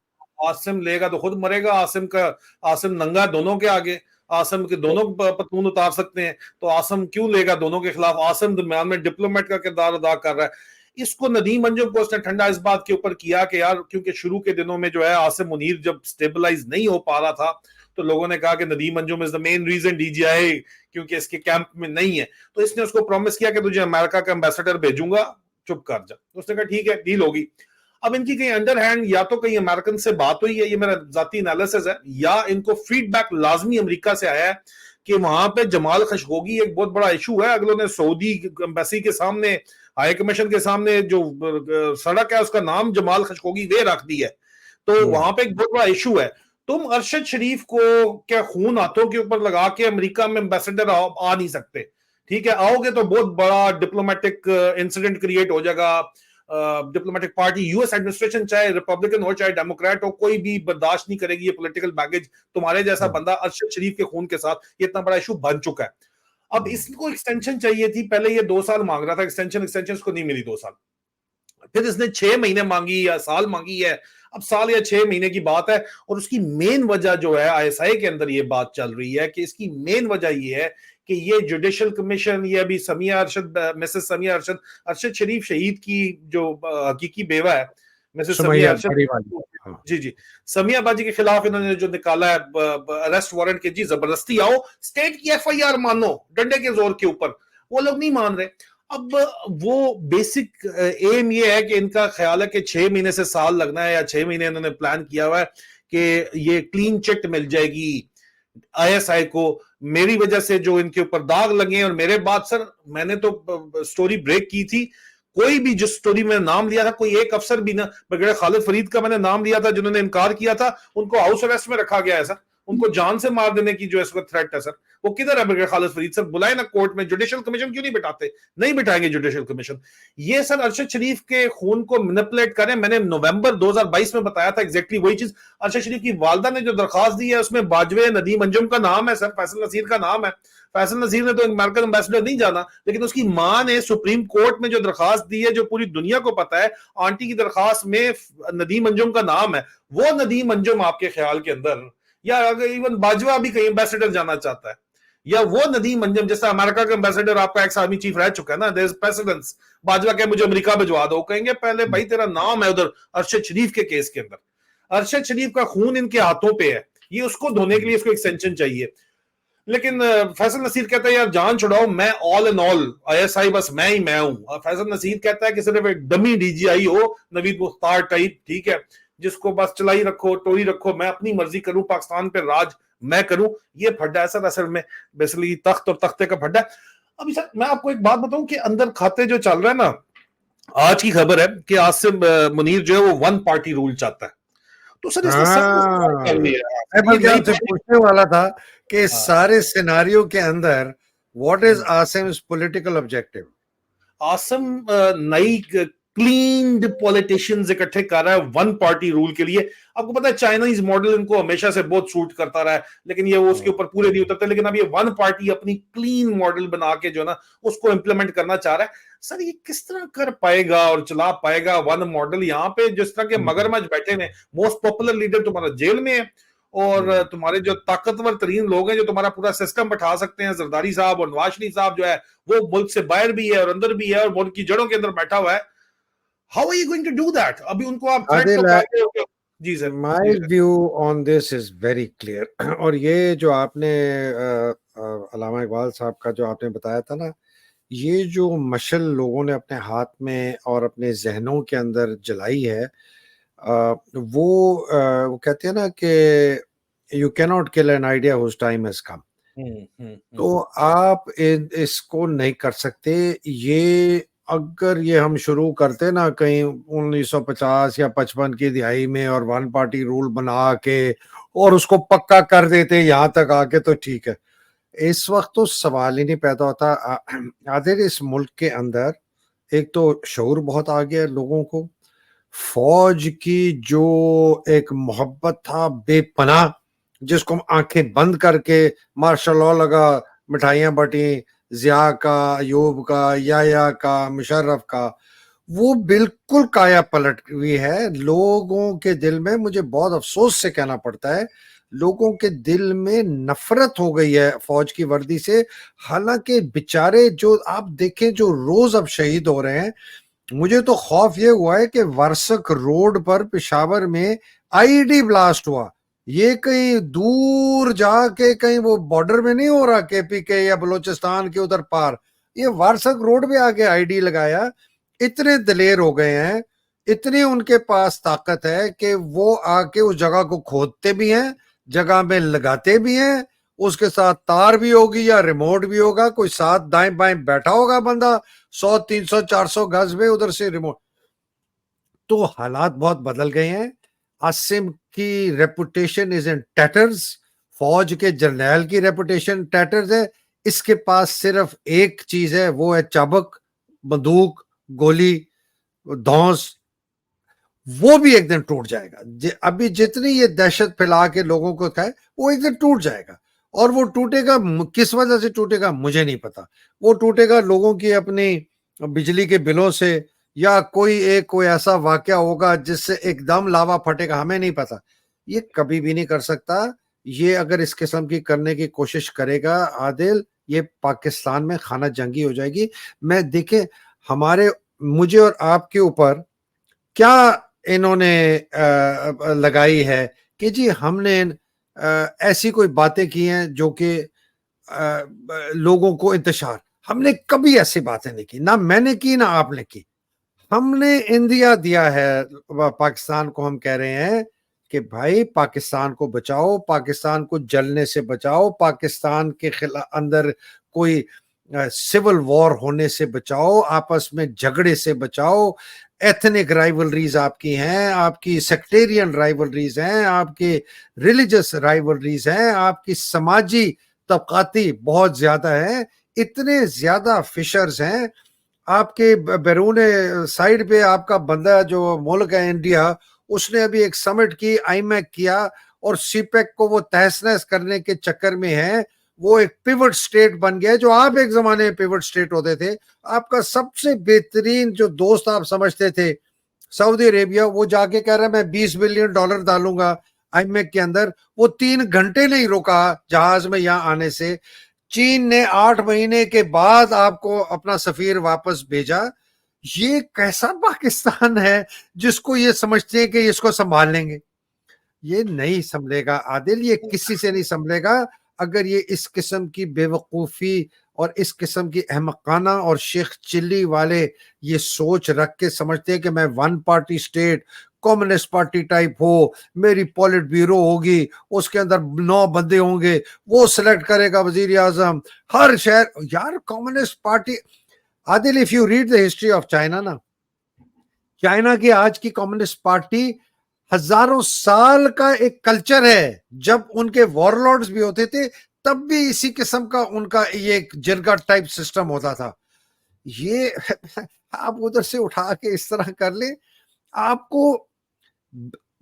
आसिम लेगा तो खुद मरेगा। आसिम नंगा दोनों के आगे, आसिम के दोनों पतलून उतार सकते हैं, तो आसिम क्यों लेगा दोनों के खिलाफ। आसिम दरम्यान में डिप्लोमेट का किरदार अदा कर रहा है। इसको नदीम अंजुम को उसने ठंडा इस बात के ऊपर किया कि यार, क्योंकि शुरू के दिनों में जो है आसिम मुनीर जब स्टेबलाइज नहीं हो पा रहा था, तो लोगों ने कहा कि Nadeem Anjum is the main reason DGI, क्योंकि इसके कैंप में नहीं है। तो इसने उसको प्रॉमिस किया कि तुझे अमेरिका का एम्बेसडर भेजूंगा, चुप कर जा। उसने कहा ठीक है, डील होगी। अब इनकी कहीं अंडर हैंड या तो कहीं अमेरिकन से बात हुई है, ये मेरा जाती एनालिसिस है, या इनको फीडबैक लाजमी अमेरिका से आया है कि वहां पे जमाल खशोगी एक बहुत बड़ा इशू है। अगलों ने सऊदी एम्बेसी के सामने, हाई कमीशन के सामने जो सड़क है उसका नाम जमाल खशोगी वे रख दी है, तो वहां पे एक बहुत बड़ा इशू है। तुम अरशद शरीफ को क्या खून हाथों के ऊपर लगा के अमेरिका में एम्बेसडर आ नहीं सकते, ठीक है। आओगे तो बहुत बड़ा डिप्लोमेटिक इंसिडेंट क्रिएट हो जाएगा। डिप्लोमेटिक पार्टी, यूएस एडमिनिस्ट्रेशन चाहे रिपब्लिकन हो चाहे डेमोक्रेट हो, कोई भी बर्दाश्त नहीं करेगी ये पॉलिटिकल बैगेज तुम्हारे जैसा बंदा अरशद शरीफ के खून के साथ। ये इतना बड़ा इशू बन चुका है। अब इसको एक्सटेंशन चाहिए थी, पहले ये 2 साल मांग रहा था एक्सटेंशन इसको नहीं मिली 2 साल, फिर इसने 6 महीने मांगी या साल मांगी है। अब साल या 6 महीने की बात है, और उसकी मेन वजह जो है आईएसआई के अंदर ये बात चल रही है कि इसकी मेन वजह ये है कि ये जुडिशल कमीशन, ये अभी मिसेस समिया अरशद, अरशद शरीफ शहीद की जो हकीकी बेवा है, मिसेस समिया अरशद, जी समिया बाजी के खिलाफ इन्होंने जो निकाला है अरेस्ट वारंट के, जी जबरदस्ती आओ, स्टेट की एफआईआर मानो डंडे के जोर के ऊपर, वो लोग नहीं मान रहे। अब वो बेसिक एम ये है कि इनका ख्याल है कि 6 महीने से साल लगना है, या 6 महीने इन्होंने प्लान किया हुआ है कि ये क्लीन चिट मिल जाएगी आईएसआई को, मेरी वजह से जो इनके ऊपर दाग लगे। और मेरे बाद सर, मैंने तो स्टोरी ब्रेक की थी, कोई भी जिस स्टोरी में नाम लिया था, कोई एक अफसर भी ना, बगैर खालिद फरीद का मैंने नाम लिया था, जिन्होंने इनकार किया था, उनको हाउस अरेस्ट में रखा गया है सर, उनको जान से मार देने की जो इस वक्त थ्रेट है सर। वो किधर है ब्रिगेडियर खालिद फरीद? सर बुलाए ना कोर्ट में, जुडिशियल कमीशन क्यों नहीं बिठाते? नहीं बिठाएंगे जुडिशियल कमीशन। ये सर अरशद शरीफ के खून को मैनिपुलेट करें। मैंने नवंबर 2022 में बताया था एग्जैक्टली वही चीज। अरशद शरीफ की वालदा ने जो दरखास्त दी है उसमें बाजवे नदीम अंजुम का नाम है सर, फैसल नसीर का नाम है। फैसल नसीर ने तो अमेरिकन एम्बेसडर नहीं जाना, लेकिन उसकी मां ने सुप्रीम कोर्ट में जो दरखास्त दी है, जो पूरी दुनिया को पता है, आंटी की दरखास्त में नदीम अंजुम का नाम है। वो नदीम अंजुम आपके ख्याल के अंदर, या अगर इवन बाजवा भी कहीं एम्बेसडर जाना चाहता है, या वो नदीम अंजुम जैसा अमेरिका का एम्बेसडर आपका एक्स आर्मी चीफ रह चुका है ना, देयर इज प्रेसिडेंस। बाजवा कहे मुझे अमेरिका भिजवा दो, कहेंगे पहले भाई तेरा नाम है उधर अरशद शरीफ के केस के अंदर। अरशद शरीफ का खून इनके हाथों पे है, ये उसको धोने के लिए इसको एक्सटेंशन चाहिए। लेकिन फैसल नसीर कहता है यार जान छुड़ाओ, मैं ऑल एंड ऑल आईएसआई बस मैं ही मैं हूं। फैसल नसीर कहता है कि सिर्फ एक डमी डीजीआई हो, नवीद मुख्तार टाइप, ठीक है, जिसको बस चलाई रखो, टोरी रखो, मैं अपनी मर्जी करूं, पाकिस्तान पे राज मैं करूं। ये फड्डा है सर असल में, बेसिकली तख्त और तख्ते का फड्डा है। अभी सर मैं आपको एक बात बताऊं कि अंदर खाते जो चल रहा है ना, आज की खबर है कि आसिम मुनीर जो है वो वन पार्टी रूल चाहता है। तो सर इसका सब कुछ कर लिया है। मैं बल्कि आपसे पूछने वाला था कि इस हाँ। सारे सिनारियो के अंदर what is Asim's political objective? आसम नई क्लीन पॉलिटिशियंस इकट्ठे कर रहा है वन पार्टी रूल के लिए। आपको पता है चाइनीज मॉडल इनको हमेशा से बहुत सूट करता रहा है, लेकिन ये वो उसके ऊपर पूरे नहीं उतरते। लेकिन अब ये वन पार्टी अपनी क्लीन मॉडल बना के जो ना उसको इंप्लीमेंट करना चाह रहा है। सर ये किस तरह कर पाएगा और चला पाएगा वन मॉडल? यहाँ पे जिस तरह के मगरमच्छ बैठे हैं, मोस्ट पॉपुलर लीडर तुम्हारा जेल में है, और तुम्हारे जो ताकतवर तरीन लोग हैं जो तुम्हारा पूरा सिस्टम बैठा सकते हैं, जरदारी साहब और नवाज शरीफ साहब जो है वो मुल्क से बाहर भी है और अंदर भी है और मुल्क की जड़ों के अंदर बैठा हुआ है। How are you going to do that? अभी उनको आप थ्रेट तो कर रहे हो। जी sir, my view on this is very clear. और ये जो आपने अल्लामा इकबाल साहब का जो आपने बताया था ना, ये जो मशल लोगों ने अपने हाथ में और अपने जहनों के अंदर जलाई है, वो कहते हैं ना कि you can not kill an idea whose time has come. तो आप इसको नहीं कर सकते। ये अगर ये हम शुरू करते ना कहीं 1950 या 55 की दिहाई में और वन पार्टी रूल बना के और उसको पक्का कर देते यहाँ तक आके, तो ठीक है। इस वक्त तो सवाल ही नहीं पैदा होता। आदिल, इस मुल्क के अंदर एक तो शऊर बहुत आ गया है लोगों को। फौज की जो एक मोहब्बत था बेपनाह, जिसको हम आंखें बंद करके मार्शल लॉ लगा, मिठाइयां बटी, जिया का, अयूब का, याया का, मुशर्रफ का, वो बिल्कुल काया पलट हुई है लोगों के दिल में। मुझे बहुत अफसोस से कहना पड़ता है, लोगों के दिल में नफरत हो गई है फौज की वर्दी से। हालांकि बेचारे जो आप देखें जो रोज अब शहीद हो रहे हैं, मुझे तो खौफ ये हुआ है कि वर्सक रोड पर पेशावर में आईईडी ब्लास्ट हुआ। ये कहीं दूर जाके कहीं वो बॉर्डर में नहीं हो रहा केपीके या बलूचिस्तान के उधर पार, ये वारसक रोड पे आके आईडी लगाया। इतने दलेर हो गए हैं, इतनी उनके पास ताकत है कि वो आके उस जगह को खोदते भी हैं, जगह में लगाते भी हैं। उसके साथ तार भी होगी या रिमोट भी होगा, कोई साथ दाएं बाएं बैठा होगा बंदा 100 300 400 गज में, उधर से रिमोट। तो हालात बहुत बदल गए हैं। आसिम की रेपुटेशन इज इन टैटर्स, फौज के जर्नैल की रेपुटेशन टैटर्स है। इसके पास सिर्फ एक चीज है, वो है चाबुक, बंदूक, गोली, धौंस। वो भी एक दिन टूट जाएगा। अभी जितनी ये दहशत फैला के लोगों को खाए, वो एक दिन टूट जाएगा। और वो टूटेगा किस वजह से टूटेगा मुझे नहीं पता। वो टूटेगा लोगों की अपनी बिजली के बिलों से, या कोई ऐसा वाकया होगा जिससे एकदम लावा फटेगा, हमें नहीं पता। ये कभी भी नहीं कर सकता। ये अगर इस किस्म की करने की कोशिश करेगा आदिल, ये पाकिस्तान में खाना जंगी हो जाएगी। मैं देखे मुझे और आपके ऊपर क्या इन्होंने लगाई है कि जी हमने ऐसी कोई बातें की हैं जो कि लोगों को इंतशार। हमने कभी ऐसी बातें नहीं की, ना मैंने की ना आपने की। हमने इंदिया दिया है पाकिस्तान को। हम कह रहे हैं कि भाई पाकिस्तान को बचाओ, पाकिस्तान को जलने से बचाओ, पाकिस्तान के अंदर कोई सिविल वॉर होने से बचाओ, आपस में झगड़े से बचाओ। एथनिक राइवलरीज आपकी हैं, आपकी सेक्टेरियन राइवलरीज हैं, आपकी रिलीजियस राइवलरीज हैं, आपकी समाजी तबकाती बहुत ज्यादा है, इतने ज्यादा फिशर्स हैं। आपके बैरून साइड पे आपका बंदा जो मुल्क है इंडिया, उसने अभी एक समिट की, आईमैक किया, और सीपेक को वो तहस नहस करने के चक्कर में है। वो एक पिवट स्टेट बन गया है, जो आप एक जमाने में पिवट स्टेट होते थे। आपका सबसे बेहतरीन जो दोस्त आप समझते थे सऊदी अरेबिया, वो जाके कह रहा है मैं $20 बिलियन डालूंगा आईएमएफ के अंदर। वो 3 घंटे नहीं रुका जहाज में यहाँ आने से। चीन ने 8 महीने के बाद आपको अपना सफीर वापस भेजा। ये कैसा पाकिस्तान है जिसको ये समझते हैं कि इसको संभाल लेंगे? ये नहीं संभलेगा आदिल, ये किसी से नहीं संभलेगा। अगर ये इस किस्म की बेवकूफी और इस किस्म की अहमकाना और शेख चिल्ली वाले ये सोच रख के समझते हैं कि मैं one party state, communist party type हो, मेरी पॉलिट ब्यूरो होगी, उसके अंदर 9 बंदे होंगे, वो सिलेक्ट करेगा वजीर आजम हर शहर। यार communist party, Adil if you read the history of China ना, चाइना की आज की कम्युनिस्ट पार्टी हजारों साल का एक कल्चर है। जब उनके वॉरलॉर्ड्स भी होते थे तब भी इसी किस्म का उनका ये जिरगा टाइप सिस्टम होता था। ये आप उधर से उठा के इस तरह कर ले, आपको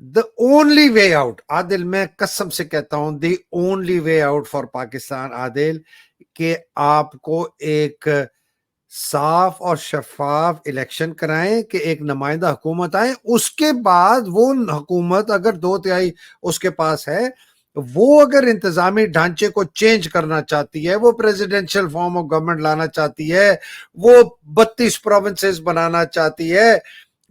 the only way out, Adil मैं कसम से कहता हूं, the only way out for Pakistan Adil, कि आपको एक साफ और शफाफ इलेक्शन कराएं, कि एक नुमाइंदा हुकूमत आए। उसके बाद वो हुकूमत अगर 2/3 उसके पास है, वो अगर इंतजामी ढांचे को चेंज करना चाहती है, वो प्रेसिडेंशियल फॉर्म ऑफ गवर्नमेंट लाना चाहती है, वो 32 प्रोविंसेस बनाना चाहती है,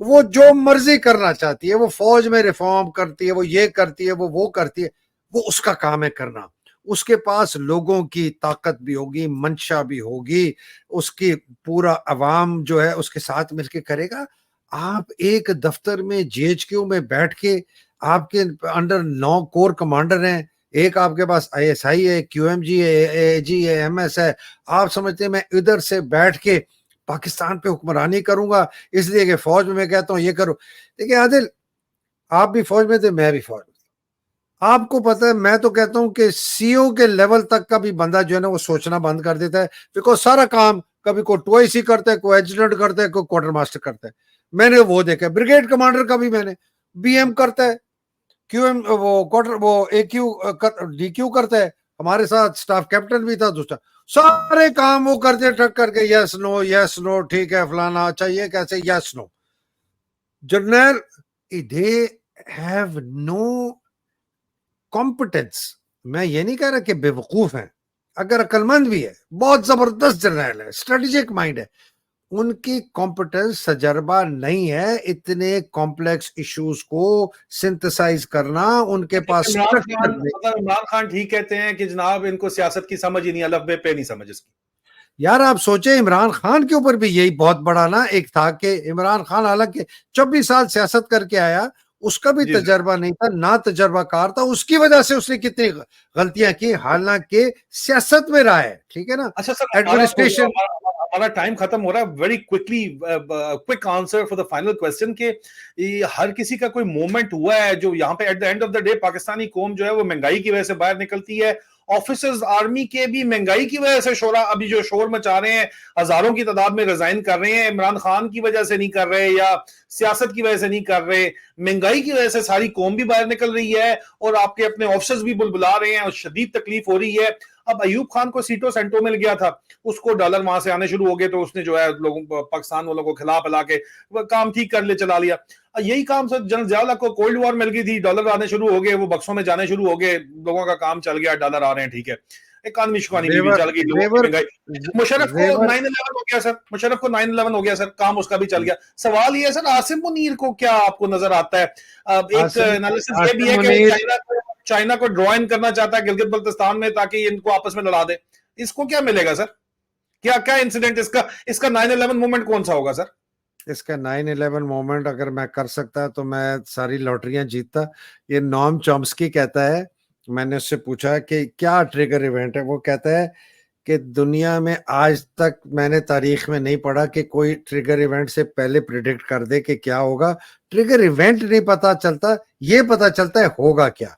वो जो मर्जी करना चाहती है, वो फौज में रिफॉर्म करती है, वो ये करती है, वो करती है, वो उसका काम है करना। उसके पास लोगों की ताकत भी होगी, मंशा भी होगी, उसकी पूरा अवाम जो है उसके साथ मिलकर करेगा। आप एक दफ्तर में जीएचक्यू में बैठ के, आपके अंडर 9 कोर कमांडर हैं, एक आपके पास आईएसआई है, क्यूएमजी है, एएजी है, एमएस है। आप समझते हैं मैं इधर से बैठ के पाकिस्तान पे हुक्मरानी करूंगा, इसलिए कि फौज में मैं कहता हूं ये करो। देखिए आदिल, आप भी फौज में थे, मैं भी फौज में। आपको पता है, मैं तो कहता हूं कि सीओ के लेवल तक का भी बंदा जो है ना वो सोचना बंद कर देता है, बिकॉज सारा काम कभी कोई टोआईसी करता है, कोई एजुटेंट करता है, कोई क्वार्टर मास्टर करता है। मैंने वो देखा, ब्रिगेड कमांडर का भी मैंने, बीएम करता है, क्यूएम वो क्वार्टर वो एक्यू डीक्यू करता है। हमारे साथ स्टाफ कैप्टन भी था दूसरा, सारे काम वो करते ठक करके, यस नो ठीक है फलाना, अच्छा ये कैसे, yes no. General, they have no competence. मैं ये नहीं कह रहा कि बेवकूफ हैं, अगर अकलमंद भी है, बहुत जबरदस्त जर्नल है, स्ट्रेटेजिक माइंड है, उनकी कॉम्पिटेंस तजर्बा नहीं है इतने कॉम्प्लेक्स इश्यूज को सिंथेसाइज करना। उनके पास इमरान खान ठीक कहते हैं कि जनाब इनको सियासत की समझ ही नहीं, अलफ पे नहीं समझ इसकी। यार आप सोचे, इमरान खान के ऊपर भी यही बहुत बड़ा ना एक था कि इमरान खान हालांकि 24 साल सियासत करके आया, उसका भी तजर्बा नहीं था, ना तजर्बाकार था, उसकी वजह से उसने कितनी गलतियां की, हालांकि सियासत में रहा है, ठीक है ना। अच्छा सर, एडमिनिस्ट्रेशन, हमारा टाइम खत्म हो रहा है। Very quickly quick answer for the final question के, हर किसी का कोई मोमेंट हुआ है जो यहाँ पे eight the end of the day Pakistani कौम जो है वो महंगाई की वजह से बाहर निकलती है। ऑफिसर्स आर्मी के भी महंगाई की वजह से शोरा अभी जो शोर मचा रहे हैं, हजारों की तादाद में रिजाइन कर रहे हैं, इमरान खान की वजह से नहीं कर रहे या सियासत की वजह से नहीं कर रहे, महंगाई की वजह से सारी कौम भी बाहर निकल रही है और आपके अपने ऑफिसर्स भी बुलबुला रहे हैं और शदीद तकलीफ हो रही है। अब अयूब खान को सीटों सेंटो मिल गया था, उसको डॉलर वहां से आने शुरू हो गए, तो उसने जो है लोगों पाकिस्तान वालों को खिला पिला के काम ठीक कर ले चला लिया। यही काम सर जनरल जियाउल को कोल्ड वॉर मिल गई थी, डॉलर आने शुरू हो गए, वो बक्सों में जाने शुरू हो गए, लोगों का काम चल गया, डॉलर आ रहे हैं, ठीक है, इकॉनमी शिकॉनमी भी चल गई। मुशर्रफ को 9/11 हो गया सर, मुशर्रफ को 9/11 हो गया सर, काम उसका भी चल गया। सवाल ये है सर, आसिम मुनीर को क्या आपको नजर आता है? एक एनालिसिस ये भी है कि चाइना को ड्रॉ इन करना चाहता है गिलगित बल्तिस्तान में ताकि इनको आपस में लड़ा दे, इसको क्या मिलेगा सर? क्या क्या इंसिडेंट इसका 9/11 मूवमेंट कौन सा होगा सर? इसका 9/11 मोमेंट अगर मैं कर सकता तो मैं सारी लॉटरियां जीतता। ये नॉम चॉम्स्की कहता है, मैंने उससे पूछा कि क्या ट्रिगर इवेंट है, वो कहता है कि दुनिया में आज तक मैंने तारीख में नहीं पढ़ा कि कोई ट्रिगर इवेंट से पहले प्रिडिक्ट कर दे कि क्या होगा। ट्रिगर इवेंट नहीं पता चलता, ये पता चलता है होगा क्या।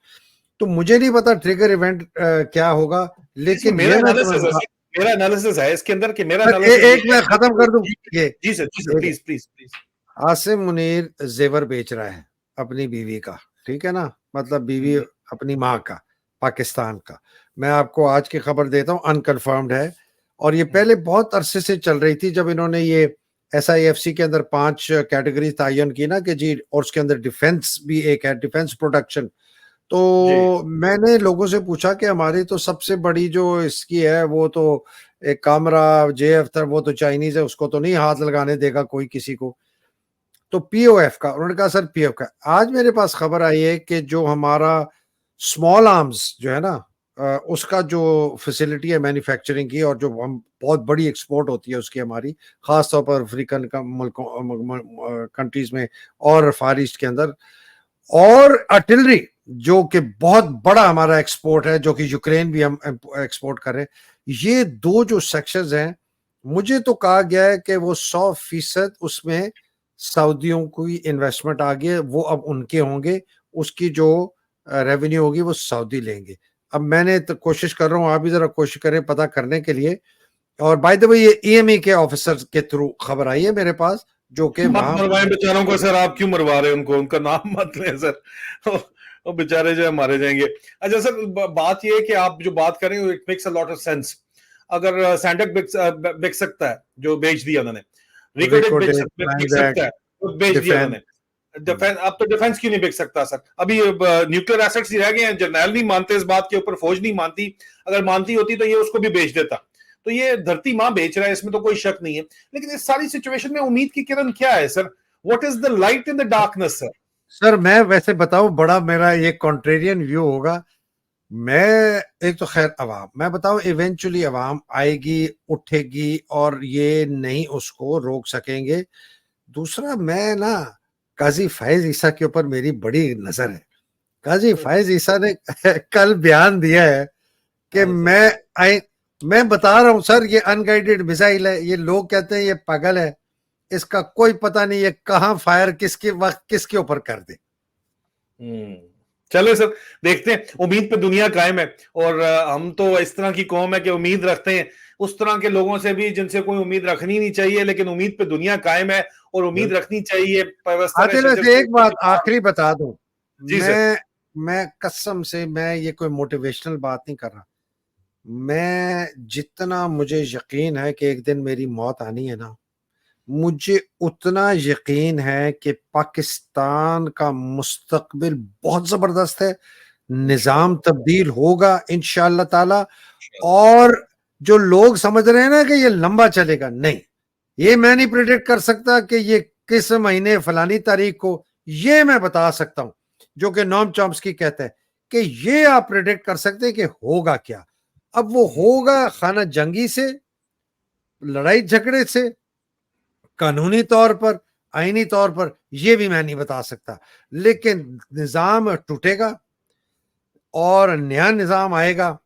तो मुझे नहीं पता ट्रिगर इवेंट क्या होगा, लेकिन मेरा ये मैं एनालिसिस तुम्हें है, मेरा एनालिसिस है इसके अंदर कि मेरा सर, एनालिसिस एक मैं खत्म कर दूं ये। जी sir please please please. Asim Munir जेवर बेच रहा है अपनी बीवी का, ठीक है ना, मतलब बीवी अपनी माँ का, पाकिस्तान का। मैं आपको आज की खबर देता हूँ, अनकंफर्म्ड है, और ये पहले बहुत अरसे से चल रही थी जब इन्होंने ये SIFC के अंदर 5 कैटेगरी तयन की ना कि जी, और उसके अंदर डिफेंस भी एक है, डिफेंस प्रोडक्शन। तो मैंने लोगों से पूछा कि हमारी तो सबसे बड़ी जो इसकी है वो तो एक कामरा JF था, वो तो चाइनीज है, उसको तो नहीं हाथ लगाने देगा कोई किसी को। तो POF का, उन्होंने कहा सर POF का। आज मेरे पास खबर आई है कि जो हमारा स्मॉल आर्म्स जो है ना, उसका जो फैसिलिटी है मैन्युफैक्चरिंग की, और जो हम बहुत बड़ी एक्सपोर्ट होती है उसकी हमारी, खास तौर पर अफ्रीकन का मुल्कों कंट्रीज में और फार ईस्ट के अंदर, और आर्टिलरी जो कि बहुत बड़ा हमारा एक्सपोर्ट है, जो कि यूक्रेन भी हम एक्सपोर्ट कर रहे हैं। ये दो जो सेक्शंस हैं, मुझे तो कहा गया है कि वो 100% उसमें सऊदियों की इन्वेस्टमेंट आ गई है, वो अब उनके होंगे, उसकी जो रेवेन्यू होगी वो सऊदी लेंगे। अब मैंने तो कोशिश कर रहा हूँ, आप भी जरा कोशिश करें पता करने के लिए। और बाय द वे ये EME के ऑफिसर के थ्रू खबर आई है मेरे पास, जो कि मत वहां मरवाएं बेचारों को सर, आप क्यों मरवा रहे हैं उनको, उनका नाम मत लें सर। वो बेचारे जो है मारे जाएंगे। अच्छा सर, बात ये है कि आप जो बात करें it makes a lot of sense. अगर सैंडक बिक सकता है, जो बेच दिया उन्होंने, रिकोडेक रिकोडेट, बिक सकता है, तो बेच दिया डिफेंस। उन्होंने, डिफेंस अब तो डिफेंस क्यों नहीं बिक सकता सर? अभी न्यूक्लियर एसेट्स ही रह गए हैं, जर्नैल नहीं मानते इस बात के ऊपर, फौज नहीं मानती। अगर मानती होती तो ये उसको भी बेच देता। तो ये धरती माँ बेच रहा है, इसमें तो कोई शक नहीं है। लेकिन इस सारी सिचुएशन में उम्मीद की किरण क्या है sir? What is the light in the darkness sir? Sir मैं वैसे बताऊं, बड़ा मेरा ये कॉन्ट्रेरियन व्यू होगा। मैं, एक तो खैर अवाम, मैं बताऊं इवेंचुअली अवाम आएगी, उठेगी, और ये नहीं उसको रोक सकेंगे। दूसरा, मैं ना काजी फायज ईसा के ऊपर मेरी बड़ी नजर है। काजी फायज ईसा ने कल बयान दिया है कि मैं बता रहा हूं सर, ये अनगाइडेड मिसाइल है, ये लोग कहते हैं ये पागल है, इसका कोई पता नहीं ये कहां फायर किसके वक्त किसके ऊपर कर दे। चले सर, देखते हैं। उम्मीद पे दुनिया कायम है, और हम तो इस तरह की कौम है कि उम्मीद रखते हैं उस तरह के लोगों से भी जिनसे कोई उम्मीद रखनी नहीं चाहिए, लेकिन उम्मीद पे दुनिया कायम है और उम्मीद रखनी चाहिए। आदिल, वैसे एक बात आखिरी बता दूं, जी सर। मैं कसम से, मैं ये कोई मोटिवेशनल बात नहीं कर रहा। मैं जितना मुझे यकीन है कि एक दिन मेरी मौत आनी है ना, मुझे उतना यकीन है कि पाकिस्तान का मुस्तकबिल बहुत जबरदस्त है। निजाम तब्दील होगा इंशाअल्लाह ताला। और जो लोग समझ रहे हैं ना कि ये लंबा चलेगा, नहीं, ये मैं नहीं प्रिडिक्ट कर सकता कि ये किस महीने फलानी तारीख को, ये मैं बता सकता हूं, जो कि नॉम चॉम्स्की कहते हैं कि ये आप प्रिडिक्ट कर सकते हैं कि होगा क्या। अब वो होगा खाना जंगी से, लड़ाई झगड़े से, कानूनी तौर पर, आईनी तौर पर, ये भी मैं नहीं बता सकता। लेकिन निजाम टूटेगा और नया निजाम आएगा,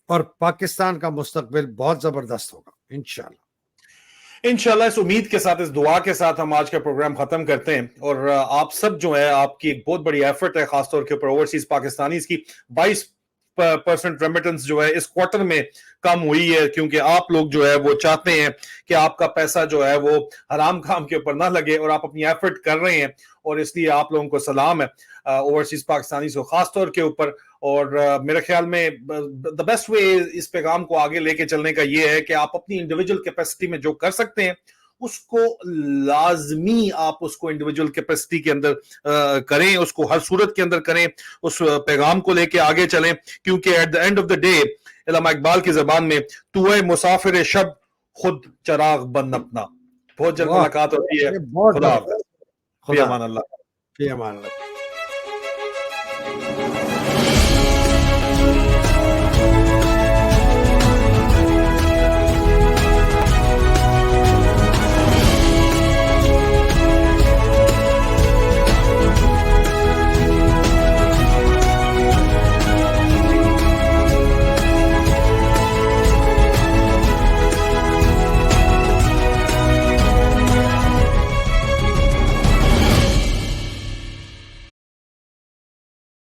और पाकिस्तान का मुस्तकबिल बहुत जबरदस्त होगा इंशाल्लाह। इंशाल्लाह इस उम्मीद के साथ, इस दुआ के साथ हम आज का प्रोग्राम खत्म करते हैं। और आप सब जो है, आपकी एक बहुत बड़ी एफर्ट है खासतौर के ऊपर ओवरसीज पाकिस्तानीज की। 22% रेमिटेंस जो है इस क्वार्टर में कम हुई है, क्योंकि आप लोग जो है वो चाहते हैं कि आपका पैसा जो है वो हराम काम के ऊपर ना लगे, और आप अपनी एफर्ट कर रहे हैं, और इसलिए आप लोगों को सलाम है ओवरसीज पाकिस्तानी को खासतौर के ऊपर। और मेरे ख्याल में द बेस्ट वे इस पैगाम को आगे लेके चलने का ये है कि आप अपनी इंडिविजुअल कैपेसिटी में जो कर सकते हैं उसको लाजमी आप उसको इंडिविजुअल कैपेसिटी के अंदर करें, उसको हर सूरत के अंदर करें, उस पैगाम को लेके आगे चलें। क्योंकि at the end of the day, Allama Iqbal की जबान में, तू है मुसाफिर शब खुद चराग बन अपना। बहुत जल्द वाह, मुलाकात होती है। ये बहुत खुदा हाफिज़। जबरदस्त। फी खुदा अमान अल्लाह। फी अमान अल्लाह।